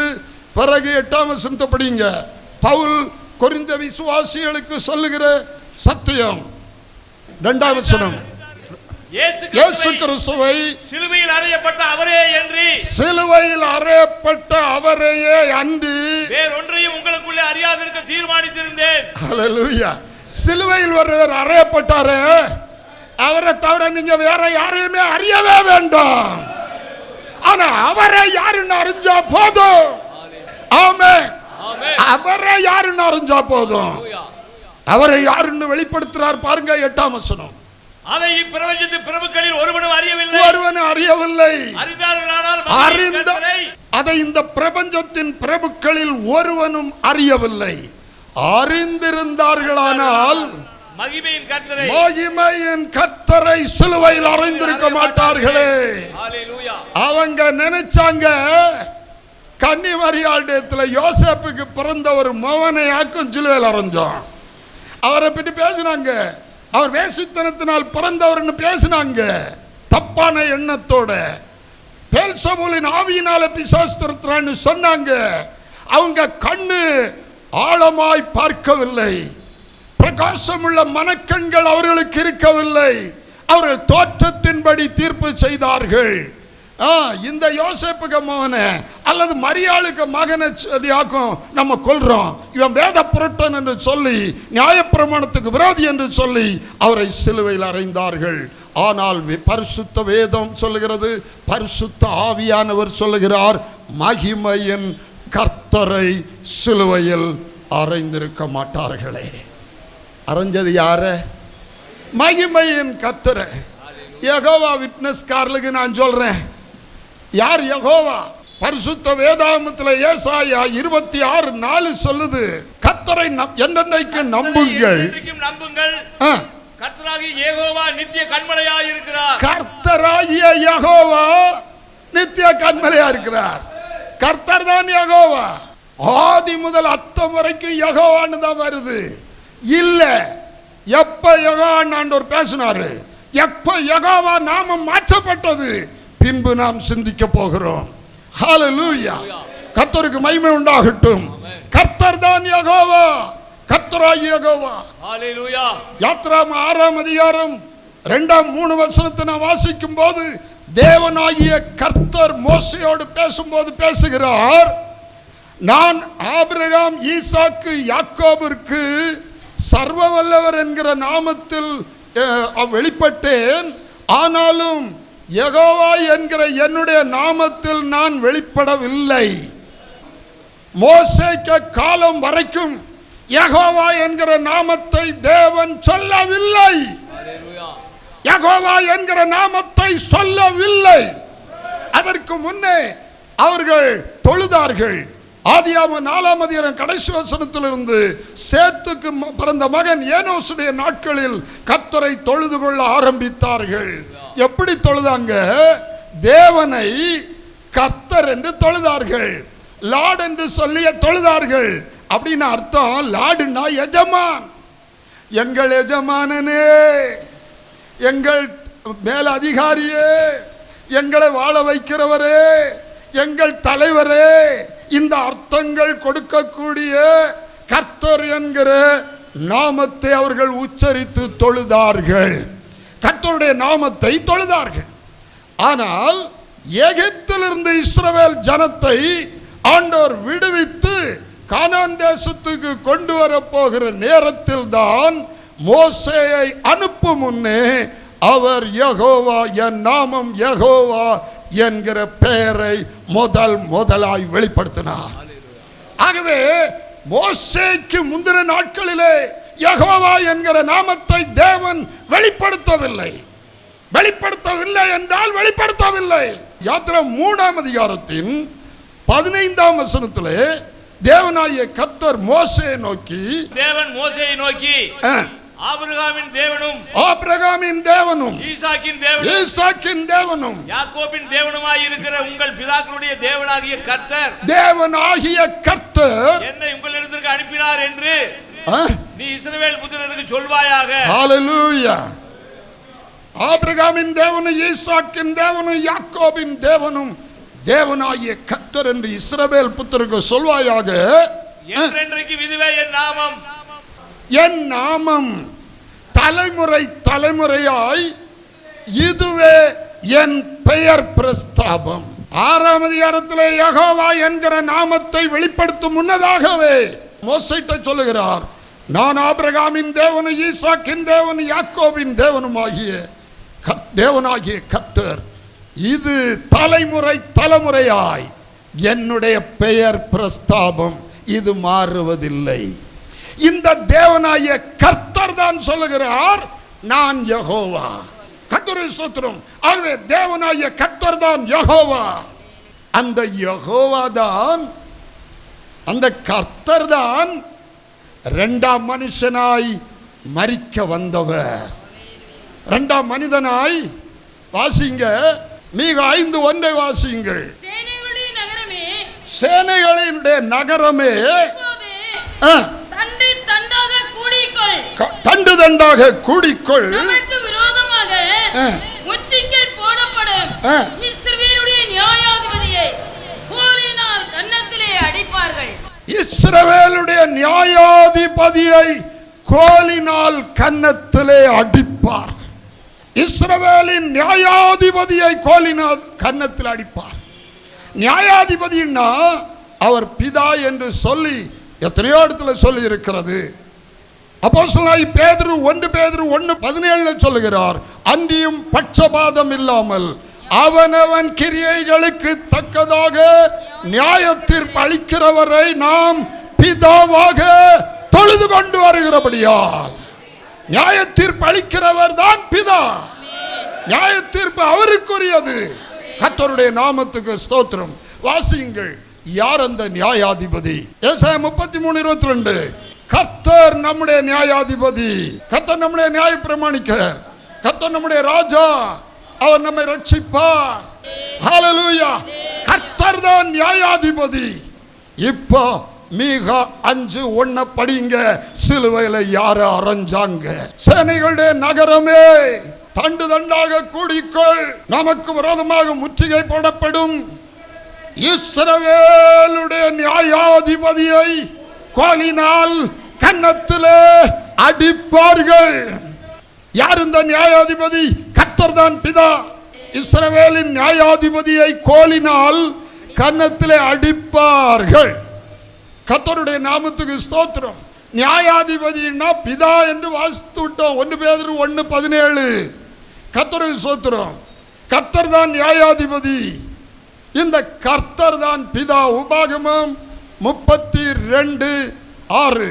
பிறகு 8ஆம் வசனத்தை படிங்க. பவுல் கொரிந்த விசுவாசிகளுக்கு சொல்லுகிற சத்தியம் 2ஆம் வசனம். இயேசு கிறிஸ்துவை சிலுவையில் அறையப்பட்ட அவரே என்று, சிலுவையில் அறையப்பட்ட அவரையே அன்றி வேறொன்றையும் உங்களுக்குள்ளே அறியாதிருக்க தீர்மானித்திருந்தேன். ஹல்லேலூயா. சிலுவையில் ஒருவர் அறையப்பட்டாரு, அவரை தவிர நீங்க வேற யாரையுமே அறியவே வேண்டாம். ஆனா அவரை யாருன்னு அறிஞ்சா போதும். ஆமென். அவரை யாருன்னு அறிஞ்சா போதும். அவரை யாருன்னு வெளிப்படுத்துறார் பாருங்க 8ஆம் வசனம். அதை இப்பிரபஞ்சத்து பிரபுக்களில் ஒருவனும் அறியவில்லை. ஒருவனும் அறியவில்லை. அறிந்தார்கள். அதை இந்த பிரபஞ்சத்தின் பிரபுக்களில் ஒருவனும் அறியவில்லை. அறிந்திருந்தார்களானால் மகிமையின் கர்த்தரை, மகிமையின் கர்த்தரை சிலுவையில் அறிந்திருக்க மாட்டார்களே. அவங்க நினைச்சாங்க கன்னிமரியாளிடத்துல யோசேப்புக்கு பிறந்த ஒரு மகனையாக்கும் சிலுவையில் அறைஞ்சோம். அவரை பற்றி பேசினாங்க. அவர் வேசித்தனத்தினால் பிறந்தவர்னு பேசினாங்க. தப்பான எண்ணத்தோட பெல்சபூலின் ஆவியினால பிசாசுத்துறான்னு சொன்னாங்க. அவங்க கண்ணு ஆழமாய் பார்க்கவில்லை. பிரகாசமுள்ள மனக்கண்கள் அவர்களுக்கு இருக்கவில்லை. அவர்கள் தோற்றத்தின்படி தீர்ப்பு செய்தார்கள். இந்த யோசேப்புக்கு மகனை அல்லது மரியாளுக்கு மகனை நம்ம கொல்றோம், இவன் வேத புரட்டன் என்று சொல்லி நியாயப்பிரமாணத்துக்கு விரோதி என்று சொல்லி அவரை சிலுவையில் அறைந்தார்கள். ஆனால் பரிசுத்த வேதம் சொல்லுகிறது, பரிசுத்த ஆவியானவர் சொல்லுகிறார், மகிமையின் கர்த்தரை சிலுவையில் அறைந்திருக்க மாட்டார்களே. அறைஞ்சது யார? மகிமையின் கர்த்தரை. யெகோவா விட்னஸ்காரர்களுக்கு நான் சொல்றேன், யார் யெகோவா? பரிசுத்த வேதாகமத்தில் ஏசாயா 26:4 சொல்லுது, கர்த்தரை என்றென்றைக்கு நம்புங்கள். கர்த்தராகிய யெகோவா நித்திய கன்மலையாய் இருக்கிறார். கர்த்தராகிய யெகோவா நித்திய கன்மலையா இருக்கிறார். கர்த்தர் தான் யெகோவா. ஆதி முதல் அத்தம் வரைக்கும் யெகோவான்னு தான் வருது. இல்ல எப்ப யெகோவான்னு ஆண்டவர் பேசினாரு, எப்ப யெகோவா நாமம் மாற்றப்பட்டது, பின்பு நாம் சிந்திக்க போகிறோம். ஹல்லேலூயா. கர்த்தருக்கு மகிமை உண்டாகட்டும். கர்த்தர் தான் யெகோவா, கர்த்தராகிய யெகோவா. ஹல்லேலூயா. யாத்ராகமம் 6ஆம் அதிகாரம் 2-3 வசனத்தை நான் வாசிக்கும் போது தேவனாகிய கர்த்தர் மோசேயோடு பேசும்போது பேசுகிறார், நான் ஆபிரகாம் ஈசாக்கு யாக்கோபிற்கு சர்வ வல்லவர் என்கிற நாமத்தில் வெளிப்பட்டேன், ஆனாலும் யெகோவா என்கிற என்னுடைய நாமத்தில் நான் வெளிப்படவில்லை. மோசேக்கு காலம் வரைக்கும் யெகோவா என்கிற நாமத்தை தேவன் சொல்லவில்லை. யெகோவா என்கிற நாமத்தை சொல்லவில்லை. அதற்கு முன்னே அவர்கள் தொழுதார்கள். ஆதியாகமம் 4ஆம் அதிகாரம் கடைசி வசனத்திலிருந்து சேத்துக்கு பிறந்த மகன் ஏனோசுடைய நாட்களில் கர்த்தரை தொழுது கொள்ள ஆரம்பித்தார்கள். எப்படி தொழுதாங்க? தேவனை கர்த்தர் என்று தொழுதார்கள், லார்ட் என்று சொல்லி தொழுதார்கள். அப்படின்னு அர்த்தம், லார்டுனா எஜமான். எங்கள் எஜமானனே, எங்கள் மேல அதிகாரியே, எங்களை வாழ வைக்கிறவரே, எங்கள் தலைவரே, இந்த அர்த்தங்கள் கொடுக்கக்கூடிய கர்த்தர் என்கிற நாமத்தை அவர்கள் உச்சரித்து தொழுதார்கள். கர்த்தருடைய நாமத்தை தொழுதார்கள். ஆனால் எகிப்திலிருந்து இஸ்ரவேல் ஜனத்தை ஆண்டவர் விடுவித்து கானான் தேசத்துக்கு கொண்டு வர போகிற நேரத்தில் தான் மோசேயை அனுப்பும் முன்னே அவர் யெகோவா, என் நாமம் யெகோவா என்கிற பெயரை முதலாய் வெளிப்படுத்தினார். ஆகவே மோசேக்கு முந்தின நாட்களிலே யெகோவா என்கிற நாமத்தை தேவன் வெளிப்படுத்தவில்லை. வெளிப்படுத்தவில்லை என்றால் வெளிப்படுத்தவில்லை. யாத்திரை 3ஆம் அதிகாரத்தின் 15ஆம் வசனத்திலே தேவனாகிய கர்த்தர் மோசேயை நோக்கி, தேவன் மோசேயை நோக்கி, ஆபிரகாமின் தேவனும் ஈசாக்கின் தேவனும் யாக்கோபின் தேவனுமாய் இருக்கிற உங்கள் பிதாக்களுடைய தேவனாகிய கர்த்தர் என்னை உங்களிடத்திற்கு அனுப்பினார் என்று நீ இஸ்ரவேல் புத்திரருக்கு சொல்வாயாக. ஹல்லேலூயா. ஆபிரகாமின் தேவனும் ஈசாக்கின் தேவனும் யாக்கோபின் தேவனும் தேவனாகிய கர்த்தர் என்று இஸ்ரவேல் புத்திரருக்கு சொல்வாயாக. என்றென்றைக்கு இதுவே என் நாமம் தலைமுறை தலைமுறையாய் இதுவே என் பெயர் பிரஸ்தாபம். 6ஆம் அதிகாரத்திலே யெகோவா என்கிற நாமத்தை வெளிப்படுத்தும் முன்னதாகவே மோசேயிட்ட சொல்லுகிறார், நான் ஆபிரகாமின் தேவனும் ஈசாக்கின் தேவனும் யாக்கோபின் தேவனாகிய கர்த்தர், இது தலைமுறை தலைமுறையாய் என்னுடைய பெயர் பிரஸ்தாபம், இது மாறுவதில்லை. இந்த தேவனாகிய கர்த்தர் தான் சொல்லுகிறார், நான் யெகோவா. கர்த்தரை ஸ்தோத்திரம். ஆகவே தேவனாகிய கர்த்தர் தான் யெகோவா. அந்த யெகோவா தான், அந்த கர்த்தர் தான் 2ஆம் மனுஷனாய் மரிக்க வந்தவர். 2ஆம் மனிதனாய் வாசிங்க, மீக 5:1 வாசியுங்கள். சேனைகளினுடைய நகரமே தண்டு தண்டாக கூடிக்கொள், நமக்கு விரோதமாக முற்றுகை போடப்படும் இஸ்ரவேலுடைய நியாயாதிபதியை கோலினால் கன்னத்திலே அடிப்பார்கள். இஸ்ரவேலுடைய நியாயாதிபதியை கோலினால் கன்னத்திலே அடிப்பார். இஸ்ரவேலின் நியாயாதிபதியை கோலினால் கன்னத்தில் அடிப்பார். நியாயாதிபதினா அவர் பிதா என்று சொல்லி எத்தனையோ இடத்துல சொல்லி இருக்கிறது. அப்போஸ்தலனாகிய பேதுரு 1 பேதுரு 1:17 சொல்லுகிறார், அன்றியும் பட்சபாதம் இல்லாமல் அவனவன் கிரியைகளுக்கு தக்கதாக நியாயத்தீர்ப்பு அளிக்கிறவரை நாம் பிதாவாக தொழுது கொண்டு வருகிறபடியால், நியாயத்தீர்ப்பு அளிக்கிறவர் தான் பிதா. நியாயத்தீர்ப்பு அவருக்குரியது. கர்த்தருடைய நாமத்துக்கு ஸ்தோத்திரம். வாசியுங்கள், யார் அந்த நியாயாதிபதி? ஏசாயா 33:22. கர்த்தர் நம்முடைய நியாயாதிபதி, கர்த்தர் நம்முடைய நியாய பிரமாணிக்கர், கர்த்தர் நம்முடைய ராஜா, அவர் நம்மை ரட்சிப்பார். ஹல்லேலூயா. கர்த்தர் தான் நியாயாதிபதி. இப்போ மீகா 5:1 படிங்க. சிலுவையில யார அரைஞ்சாங்க? சேனைகளுடைய நகரமே தண்டு தண்டாக கூடிக்கொள், நமக்கு விரோதமாக முற்றுகை போடப்படும் இஸ்ரவேலுடைய நியாயாதிபதியை கோலினால் கன்னத்திலே அடிப்பார்கள். யார் இந்த நியாயாதிபதி? கர்த்தர் தான் பிதா. இஸ்ரவேலின் நியாயாதிபதியை கோலினால் கன்னத்திலே அடிப்பார்கள். கர்த்தருடைய நாமத்துக்கு ஸ்தோத்திரம். நியாயாதிபதினா பிதா என்று வாசித்து விட்டோம். 1 பேதுரு 1:17. கர்த்தருடைய ஸ்தோத்திரம். கர்த்தர் தான் நியாயாதிபதி. இந்த கர்த்தர் தான் பிதா. உபாகமம் 32:6.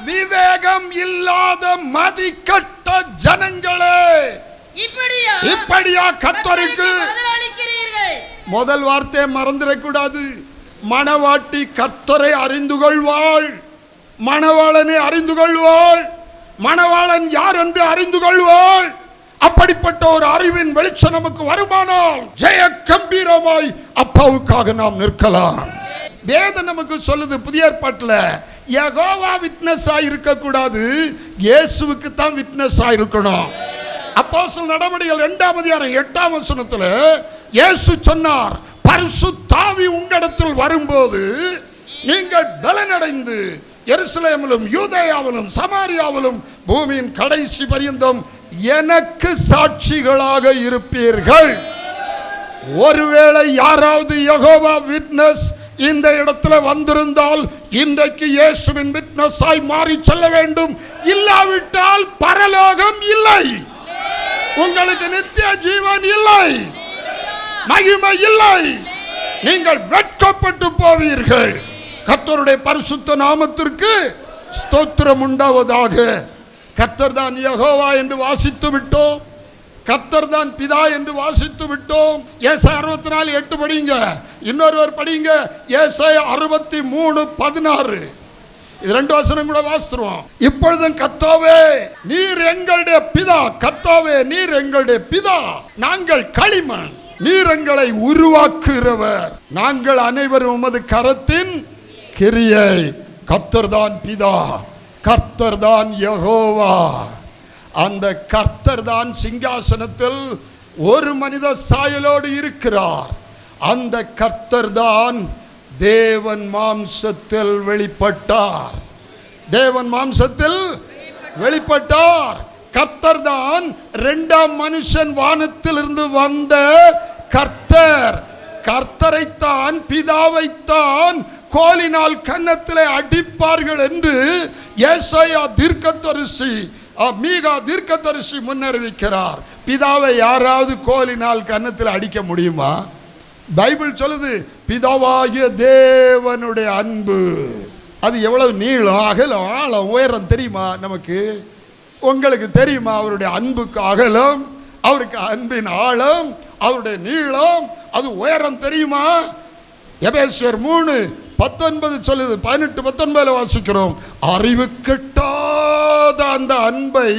விவேகம் இல்லாத மதிக்கட்ட ஜனங்களே, இப்படியா கர்த்தருக்கு? முதல் வார்த்தையை மறந்துடக்கூடாது. மணவாட்டி கர்த்தரை அறிந்து கொள்வாள், மணவாளனை அறிந்து கொள்வாள், மணவாளன் யார் என்று அறிந்து கொள்வாள். அப்படிப்பட்ட ஒரு அறிவின் வெளிச்சம் நமக்கு வருமானால் ஜெய கம்பீரமாய் அப்பாவுக்காக நாம் நிற்கலாம். வேதம் நமக்கு சொல்லுது, புதிய ஏற்பாட்டில் யெகோவா விட்னஸா இருக்க கூடாது, இயேசுவுக்கு தான் விட்னஸா இருக்கணும். அப்போஸ்தலர் நடபடிகள் 2ஆம் அதிகாரம் 8ஆம் வசனத்தில் இயேசு சொன்னார், பரிசுத்த ஆவி உங்களிடத்தில் வரும்போது நீங்கள் பலனடைந்து எருசலேமிலும் யூதேயாவிலும் சமாரியாவிலும் பூமியின் கடைசி பரியந்தம் எனக்கு சாட்சிகளாக இருப்பீர்கள். ஒருவேளை யாராவது யெகோவா விட்னஸ் இந்த இடத்துல வந்திருந்தால் இன்றைக்கு இயேசுவின் விட்னஸாய் மாறி செல்ல வேண்டும். இல்லாவிட்டால் பரலோகம் இல்லை, உங்களுக்கு நித்திய ஜீவன் இல்லை, மகிமை இல்லை, நீங்கள் வெட்கப்பட்டு போவீர்கள். கர்த்தருடைய பரிசுத்த நாமத்திற்கு ஸ்தோத்திரம் உண்டாவதாக. கர்த்தர் தான் யெகோவா என்று வாசித்து விட்டோம். கர்த்தர் தான் பிதா என்று வாசித்து விட்டோம். ஏசாயா 64:8 படிங்க. இன்னொருவர் படிங்க ஏசாயா 63:16. இது 2 வசனம் கூட வாசித்துருவோம். இப்பொழுதும் கர்த்தாவே நீர் எங்களுடைய பிதா, கர்த்தாவே நீர் எங்களுடைய பிதா, நாங்கள் களிமண், நீர் எங்களை உருவாக்குகிறவர், நாங்கள் அனைவரும் உமது கரத்தின் கிரியை. கர்த்தர் தான் பிதா, கர்த்தர் தான் யெகோவா. அந்த கர்த்தர் தான் சிங்காசனத்தில் ஒரு மனித சாயலோடு இருக்கிறார். அந்த கர்த்தர் தான் தேவன் மாம்சத்தில் வெளிப்பட்டார். தேவன் மாம்சத்தில் வெளிப்பட்டார். கர்த்தர் தான் 2ஆம் மனுஷன் வானத்திலிருந்து வந்த கர்த்தர். கர்த்தரைத்தான் பிதாவைத்தான் கோலினால் கன்னத்திலே அடிப்பார்கள் என்று ஏசாயா தீர்க்கதரிசி, மீகா தீர்க்கதரிசி முன்னறிவிக்கிறார். பிதாவை யாராவது கோலினால் கன்னத்தில் அடிக்க முடியுமா? பைபிள் சொல்லுது பிதாவாகிய தேவனுடைய அன்பு அது எவ்வளவு நீளம், அகலம், ஆழம், உயரம் தெரியுமா நமக்கு? உங்களுக்கு தெரியுமா அவருடைய அன்புக்கு அகலம், அவருக்கு அன்பின் ஆழம், அவருடைய நீளம், அது உயரம் தெரியுமா? எபேசியர் 3:19 சொல்லுது. 18-19 வாசிக்கிறோம். அறிவு கெட்டாத அந்த அன்பை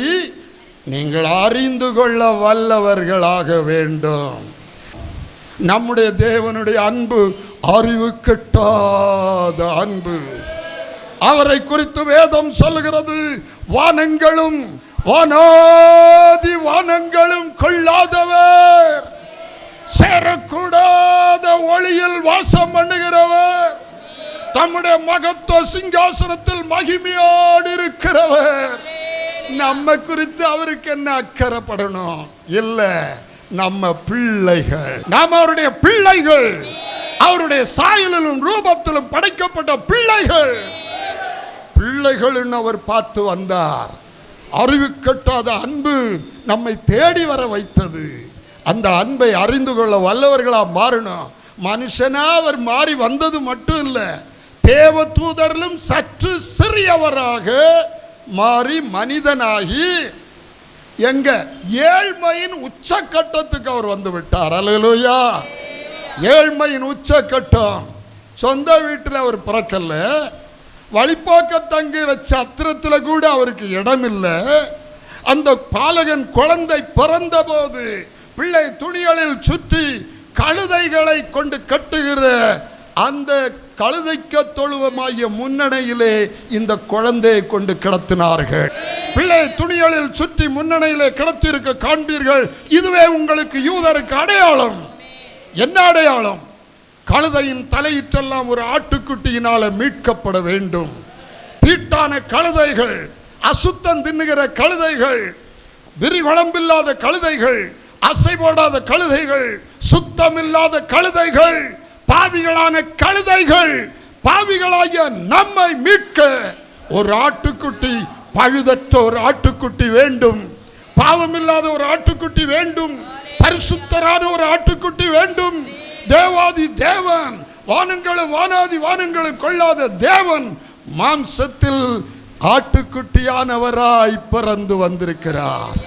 நீங்கள் அறிந்து கொள்ள வல்லவர்களாக வேண்டும். நம்முடைய தேவனுடைய அன்பு அறிவு கெட்டாத அன்பு. அவரை குறித்து வேதம் சொல்லுகிறது, வானங்களும் வானாதி வானங்களும் கொள்ளாதவர், சேரக்கூடாத ஒளியில் வாசம் பண்ணுகிறவர், தம்முடைய மகத்துவ சிங்காசனத்தில் மகிமையோடு இருக்கிறவர். நம்ம குறித்து அவருக்கு என்ன அக்கறைப்படணும்? இல்ல, நம்ம பிள்ளைகள், நாம் அவருடைய பிள்ளைகள், அவருடைய சாயலிலும் ரூபத்திலும் படைக்கப்பட்ட பிள்ளைகள். பிள்ளைகள் அவர் பார்த்து வந்தார். அறிவு கட்டாத அன்பு நம்மை தேடி வர வைத்தது. அந்த அன்பை அறிந்து கொள்ள வல்லவர்களா மாறணும். மனுஷனா அவர் மாறி வந்தது மட்டும் இல்ல, தேவ தூதரிலும் சற்று சிறியவராக மாறி மனிதனாகி எங்க ஏழ்மையின் உச்சக்கட்டத்துக்கு அவர் வந்து விட்டார். அல்லேலூயா. ஏழ்மையின் உச்சக்கட்டம். சொந்த வீட்டில் அவர் பிறக்கல, வழிபாக்க தங்குகிற சத்திரத்தில் கூட அவருக்கு இடம் இல்லை. அந்த பாலகன் குழந்தை பிறந்த போது பிள்ளை துணிகளில் சுற்றி கழுதைகளை கொண்டு கட்டுகிற அந்த கழுதைக்க தொழுவமாகிய முன்னணையிலே இந்த குழந்தையை கொண்டு கிடத்தினார்கள். பிள்ளை துணிகளில் சுற்றி முன்னணையிலே கிடத்திருக்க காண்பீர்கள். இதுவே உங்களுக்கு யூதருக்கு அடையாளம். என்ன அடையாளம்? கழுதையின் தலையிட்டெல்லாம் ஒரு ஆட்டுக்குட்டியினால மீட்கப்பட வேண்டும். தீட்டான கழுதைகள், அசுத்தம் தின்னுகிற கழுதைகள், விரிவளம்பில்லாத கழுதைகள், அசை போடாத கழுதைகள், சுத்தமில்லாத கழுதைகள், பாவிகளான கழுதைகள், பாவிகளாகிய நம்மை மீட்க ஒரு ஆட்டுக்குட்டி, பழுதற்ற ஒரு ஆட்டுக்குட்டி வேண்டும். பாவமில்லாத ஒரு ஆட்டுக்குட்டி வேண்டும். பரிசுத்தரான ஒரு ஆட்டுக்குட்டி வேண்டும். தேவாதி தேவன், வானங்களும் வானாதி வானங்களும் கொள்ளாத தேவன் மாம்சத்தில் ஆட்டுக்குட்டியானவராய் பிறந்து வந்திருக்கிறார்.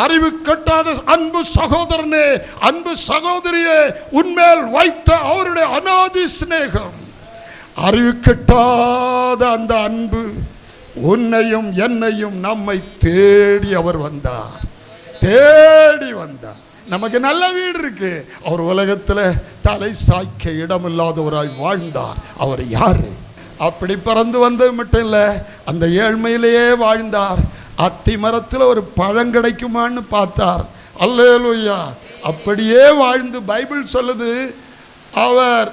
அறிவு கட்டாத அன்பு சகோதரனே, அன்பு சகோதரியே, உன்மேல் வைத்த அவருடைய அநாதி சிநேகம், அறிவு கட்டாத அந்த அன்பு உன்னையும் என்னையும் நம்மை தேடி அவர் வந்தார். தேடி வந்தார். நமக்கு நல்ல வீடு இருக்கு. அவர் உலகத்தில் தலை சாய்க்க இடமில்லாதவராய் வாழ்ந்தார். அவர் யாரு? அப்படி பிறந்து வந்தது மட்டும் இல்லை, அந்த ஏழ்மையிலேயே வாழ்ந்தார். அத்தி மரத்தில் ஒரு பழம் கிடைக்குமான்னு பார்த்தார். அல்லேலூயா. அப்படியே வாழ்ந்து பைபிள் சொல்லுது அவர்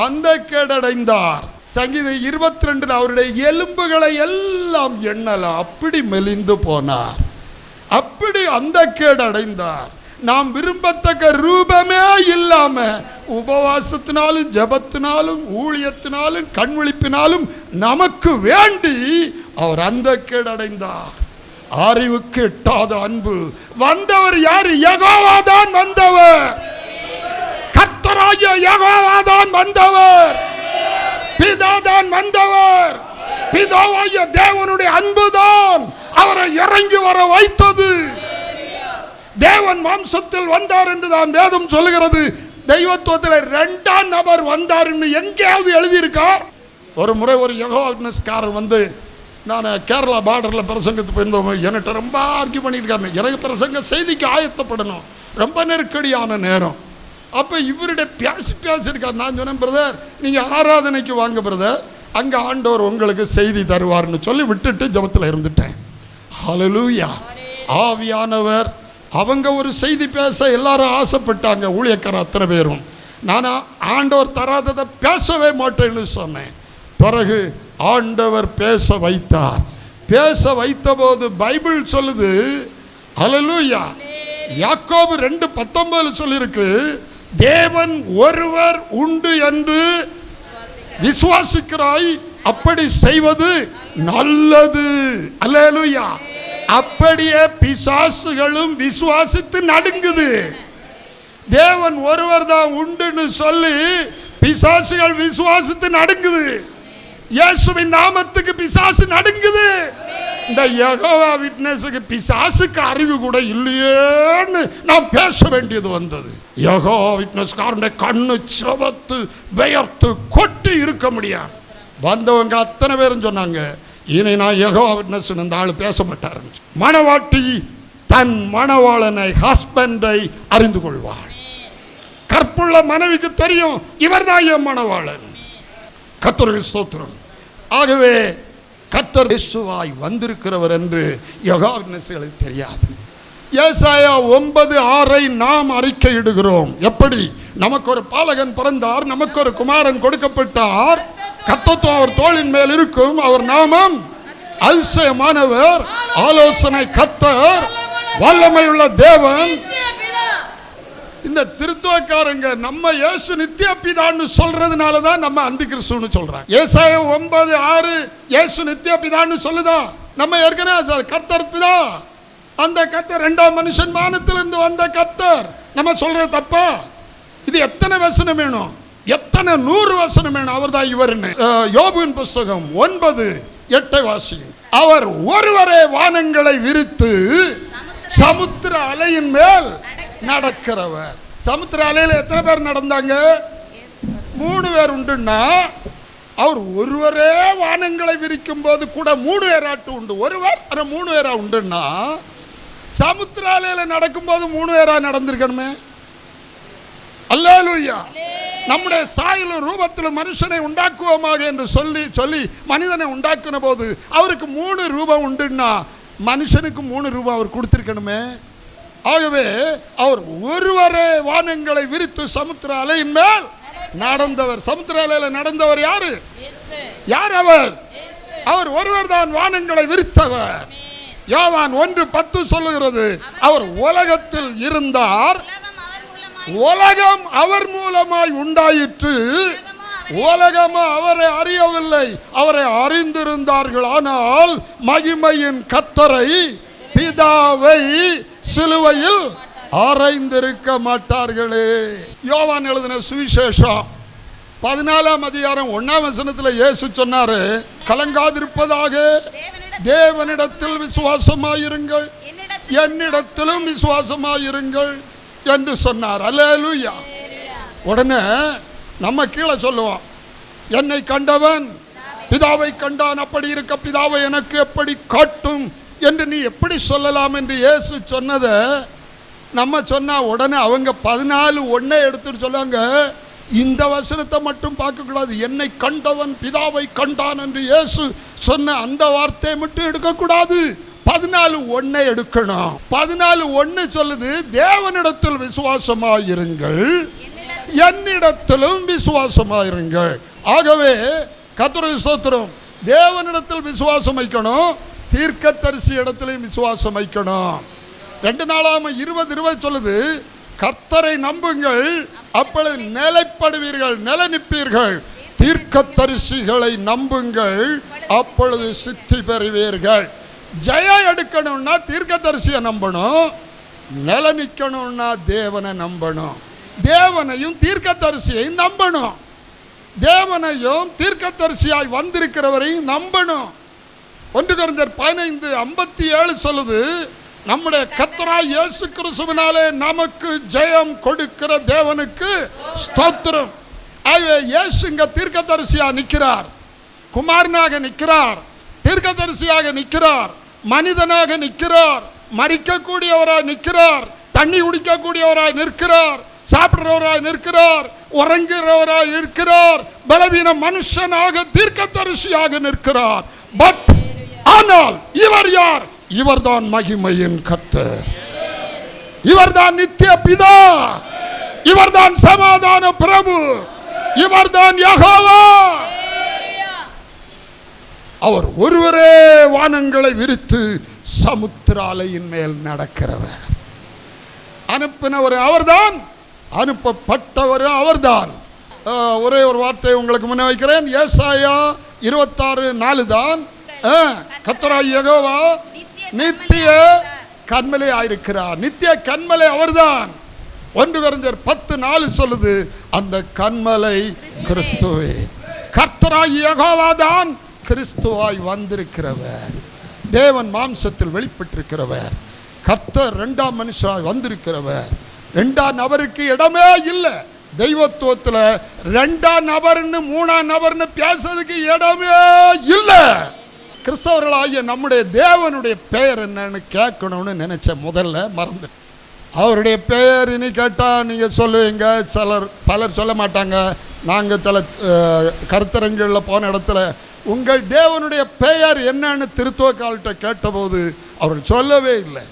அந்த கேடடைந்தார். சங்கீதம் 22 அவருடைய எலும்புகளை எல்லாம் எண்ணலாம், அப்படி மெலிந்து போனார். அப்படி அந்த கேடடைந்தார். நாம் விரும்பத்தக்க ரூபமே இல்லாம உபவாசத்தினாலும் ஜபத்தினாலும் ஊழியத்தினாலும் கண்விழிப்பினாலும் நமக்கு வேண்டி அவர் அந்த கேடடைந்தார். அறிவுக்கு எட்டாத அன்பு. வந்தவர் யாரு? யெகோவாதான் வந்தவர். கர்த்தராகிய யெகோவாதான் வந்தவர். பிதாதான் வந்தவர். பிதாவாகிய தேவனுடைய அன்புதான் அவரை இறங்கி வர வைத்தது. தேவன் மாம்சத்தில் வந்தார் என்று தான் வேதம் சொல்லுகிறது. தெய்வத்துவத்தில் இரண்டாம் நபர் வந்தார் என்று எங்கேயாவது எழுதியிருக்கா? ஒரு முறை ஒரு யெகோவா விட்னஸ்காரர் வந்து, நான் கேரளா பார்டரில் பிரசங்கத்துக்கு போயிருந்தோம், என்கிட்ட ரொம்ப ஆர்கியூ பண்ணியிருக்காங்க. எனக்கு பிரசங்க செய்திக்கு ஆயத்தப்படணும், ரொம்ப நெருக்கடியான நேரம். அப்போ இவருடைய பேசியிருக்கார். நான் சொன்னேன், பிரதர் நீங்கள் ஆராதனைக்கு வாங்க பிரதர், அங்கே ஆண்டவர் உங்களுக்கு செய்தி தருவார்னு சொல்லி விட்டுட்டு ஜெபத்தில் இருந்துட்டேன். ஹல்லேலூயா. ஆவியானவர் அவங்க ஒரு செய்தி பேச எல்லாரும் ஆசைப்பட்டாங்க, ஊழியக்காரர் அத்தனை பேரும். நான் ஆண்டவர் தராததை பேசவே மாட்டேன்னு சொன்னேன். பிறகு ஆண்டவர் பேச வைத்தார். பேச வைத்த போது பைபிள் சொல்லுது, ஹல்லேலூயா, யாக்கோபு 2:19 சொல்லிருக்கு, தேவன் ஒருவர் உண்டு என்று விசுவாசிக்கிறாய், அப்படி செய்வது நல்லது. அல்லேலூயா. அப்படியே பிசாசுகளும் விசுவாசித்து நடுங்குது. தேவன் ஒருவர் தான் உண்டுன்னு சொல்லி பிசாசுகள் விசுவாசித்து நடுங்குது. இயேசுவின் நாமத்துக்கு பிசாசு நடுங்குது. இந்த யெகோவா விட்னஸுக்கு பிசாசுக்கு அறிவு கூட இல்லையேன்னு நான் பேச வேண்டியது வந்தது. யெகோவா விட்னஸ்காரனுடைய கண்ணு சிவத்து வியர்த்து கொட்டி இருக்க முடியாது. வந்தவங்க அத்தனை பேரும் சொன்னாங்க, இனி நான் யெகோவா விட்னஸ் இந்த ஆள் பேச மாட்டார். மணவாட்டி தன் மணவாளனை ஹஸ்பண்டை அறிந்து கொள்வாள். கற்புள்ள மனைவிக்கு தெரியும் இவர் தான் என் மணவாளன். கர்த்தருக்கு ஸ்தோத்திரம். ஆகவே கர்த்தர் இயேசுவாய் வந்திருக்கிறவர் என்று யெகோவா விட்னஸ்களுக்கு தெரியாது. ஏசாயா 9:6 நாம் அறிக்கையிடுகிறோம். எப்படி? நமக்கு ஒரு பாலகன் பிறந்தார், நமக்கு ஒரு குமாரன் கொடுக்கப்பட்டார், கர்த்தத்துவம் அவர் தோளின் மேல் இருக்கும், அவர் நாமம் அதிசயமானவர், ஆலோசனை கர்த்தர், வல்லமையுள்ள தேவன். இந்த திருத்துவக்காரங்க நம்ம இயேசு நித்திய பிதான்னு சொல்றதுனால தான் நம்ம அந்தி கிறிஸ்துன்னு சொல்றாங்க. ஏசாயா 9:6 இயேசு நித்திய பிதான்னு சொல்லுதா? நம்ம ஏற்கனவே கர்த்தர் பிதா, அந்த கர்த்தர் இரண்டாம் மனுஷன் வானத்திலிருந்து வந்த கர்த்தர். நம்ம சொல்றது தப்பா? இது எத்தனை வசனம் வேணும்? எத்தனை 100 வசனம் வேணும்? அவர் தான் இவர்னு. யோபுவின் புஸ்தகம் 9:8 வாசியும். அவர் ஒருவரே வானங்களை விரித்து சமுத்திர அலையின் மேல் நடக்கிறவர். சமுத்திர அலையில எத்தனை பேர் நடந்தாங்க? 3 பேர் உண்டுன்னா, அவர் ஒருவரே வானங்களை விரிக்கும் போது கூட 3 பேராட்டு உண்டு. ஒருவர் 3 பேரா உண்டுன்னா, சமுத்திர அலையில நடக்கும் போது 3 பேரா நடந்திருக்கணுமே. அல்லேலூயா. நம்முடைய சாயலும் ரூபத்திலும் மனுஷனை உண்டாக்குவோமாக என்று சொல்லி சொல்லி மனிதனை உண்டாக்குன போது அவருக்கு 3 ரூபம் உண்டுன்னா, மனுஷனுக்கு 3 ரூபம் அவர் கொடுத்திருக்கணுமே. ஆகவே அவர் ஒருவரே வானங்களை விரித்து சமுத்திர அலையின் மேல் நடந்தவர். சமுத்திர அலையில நடந்தவர் யாரு? யார் அவர்? அவர் ஒருவர் தான் வானங்களை விரித்தவர். யோவான் 1:10 சொல்லுகிறது, அவர் உலகத்தில் இருந்தார், உலகம் அவர் மூலமாய் உண்டாயிற்று, உலகம் அவரை அறியவில்லை, அவரை அறிந்திருந்தார்கள், ஆனால் மகிமையின் கர்த்தரை பிதாவை சிலுவையில் ஆராய்ந்திருக்க மாட்டார்களே. யோவான் எழுதின சுவிசேஷம் 14ஆம் அதிகாரம் 1ஆம் வசனத்தில் இயேசு சொன்னாரு, கலங்காதிருப்பதாக தேவனிடத்தில் விசுவாசமாயிருங்கள், என்னிடத்திலும் விசுவாசமாயிருங்கள் என்று சொன்னார். அல்லேலூயா. உடனே நம்ம கீழே சொல்லுவோம், என்னை கண்டவன் பிதாவை கண்டான், அப்படி இருக்க பிதாவை எனக்கு எப்படி காட்டும் என்று நீ எப்படி சொல்லலாம் என்று இயேசு சொன்னதை நம்ம சொன்னா உடனே அவங்க 14:1 எடுத்துட்டு சொல்லுவாங்க, இந்த வசனத்தை மட்டும் பார்க்கக்கூடாது, என்னை கண்டவன் பிதாவை கண்டான் என்று இயேசு சொன்ன அந்த வார்த்தையை மட்டும் எடுக்கக்கூடாது, 14:1 எடுக்கணும். 14:1 சொல்லுது, தேவனிடத்தில் விசுவாசமாயிருங்கள், என்னிடத்திலும் விசுவாசமாயிருங்கள். ஆகவே கர்த்தருக்கு ஸ்தோத்திரம். தேவனிடத்தில் விசுவாசம் வைக்கணும், தீர்க்கதரிசி இடத்திலையும் விசுவாசம் வைக்கணும். 2 நாளாகமம் 20:20 சொல்லுது, கர்த்தரை நம்புங்கள், அப்பொழுது நிலைப்படுவீர்கள், நிலை நிற்பீர்கள், தீர்க்கதரிசிகளை நம்புங்கள், அப்பொழுது சித்தி பெறுவீர்கள். ஜெயம் எடுக்கணும்னா தீர்க்கதரிசியை நம்பணும், நிலை நிற்கணும்னா தேவனை நம்பணும், தேவனையும் தீர்க்கதரிசியையும் நம்பணும். தேவனையும் தீர்க்கதரிசியாய் வந்திருக்கிறவரையும் நம்பணும். 1 கொரிந்தியர் 15:57 சொல்லுது, நம்முடைய கர்த்தராகிய இயேசு கிறிஸ்துவினாலே நமக்கு ஜெயம் கொடுக்கிற தேவனுக்கு ஸ்தோத்திரம். ஆகவே இயேசு இங்க தீர்க்கதரிசியா நிற்கிறார், குமாரனாக நிற்கிறார், தீர்க்கதரிசியாக நிற்கிறார், மனிதனாக நிற்கிறார், மரிக்கக்கூடியவராய் நிற்கிறார், தண்ணி குடிக்கக்கூடியவராய் நிற்கிறார், சாப்பிடுறவராய் நிற்கிறார், உறங்குகிறவராய் இருக்கிறார், பலவீன மனுஷனாக தீர்க்கதரிசியாக நிற்கிறார். பட் ஆனால் இவர் யார்? இவர்தான் மகிமையின் கர்த்தர், இவர்தான் நித்திய பிதா, இவர்தான் சமாதான பிரபு, இவர்தான் யெகோவா. அவர் ஒருவரே வானங்களை விரித்து சமுத்திராலையின் மேல் நடக்கிறவர். அனுப்பினவர் அவர்தான், அனுப்பப்பட்டவர் அவர்தான். ஒரே ஒரு வார்த்தை உங்களுக்கு முன்ன வைக்கிறேன். ஏசாயா 26:4 தான் கர்த்தராகிய யெகோவா நித்திய கன்மலை ஆயிருக்கிறார். நித்திய கன்மலை அவர்தான். 1 கொரிந்தியர் 10:4 சொல்லுது, அந்த கன்மலை கிறிஸ்துவே. கர்த்தராகிய யெகோவா தான் கிறிஸ்துவாய் வந்திருக்கிறவர், தேவன் மாம்சத்தில் வெளிப்பட்டிருக்கிறவர். கர்த்தர் 2ஆம் மனுஷராய் வந்திருக்கிறவர். 2ஆம் நபருக்கு இடமே இல்லை. தெய்வத்துவத்தில் 2ஆம் நபர்னு 3ஆம் நபர்னு பேசுறதுக்கு இடமே இல்லை. கிறிஸ்தவர்களாகிய நம்முடைய தேவனுடைய பெயர் என்னன்னு கேட்கணும்னு நினைச்ச முதல்ல மறந்து. அவருடைய பெயர் இனி கேட்டால் நீங்கள் சொல்லுவீங்க, பலர் சொல்ல மாட்டாங்க. நாங்கள் சில கருத்தரங்குகளில் போன இடத்துல உங்கள் தேவனுடைய பெயர் என்னன்னு திருத்துவக்கால்கிட்ட கேட்டபோது அவர்கள் சொல்லவே இல்லை.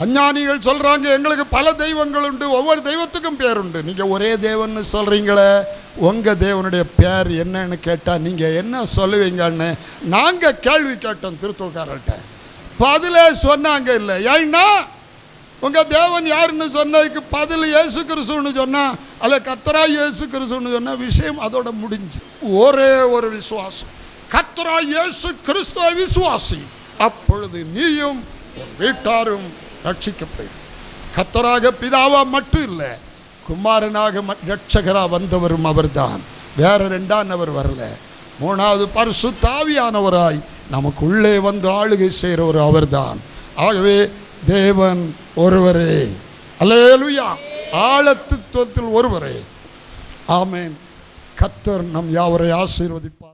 அஞ்ஞானிகள் சொல்கிறாங்க, எங்களுக்கு பல தெய்வங்கள் உண்டு, ஒவ்வொரு தெய்வத்துக்கும் பேர் உண்டு. நீங்கள் ஒரே தேவன்னு சொல்கிறீங்களே, உங்கள் தேவனுடைய பேர் என்னன்னு கேட்டால் நீங்கள் என்ன சொல்லுவீங்கன்னு நாங்கள் கேள்வி கேட்டோம் திருத்துவக்காரர்கிட்ட. பதிலே சொன்னாங்க இல்லை. ஏன்னா உங்கள் தேவன் யாருன்னு சொன்னதுக்கு பதில் இயேசு கிறிஸ்துன்னு சொன்னால், அல்ல கர்த்தராகிய இயேசு கிறிஸ்துன்னு சொன்னால் விஷயம் அதோட முடிஞ்சு. ஒரே ஒரு விசுவாசம், கர்த்தராகிய இயேசு கிறிஸ்துவை விசுவாசி, அப்பொழுது நீயும் வீட்டாரும் ரட்சிக்கப்படும். கர்த்தராக பிதாவா மட்டும் இல்லை, குமாரனாக ரட்சகரா வந்தவரும் அவர்தான். வேற 2ஆம் நபர் வரல. 3வது பரிசுத்த ஆவியானவராய் நமக்கு உள்ளே வந்து ஆளுகை செய்கிறவர் அவர்தான். ஆகவே தேவன் ஒருவரே. அல்லேலூயா. ஆழத்துவத்தில் ஒருவரே. ஆமென். கர்த்தர் நம் யாவரை ஆசீர்வதிப்பார்.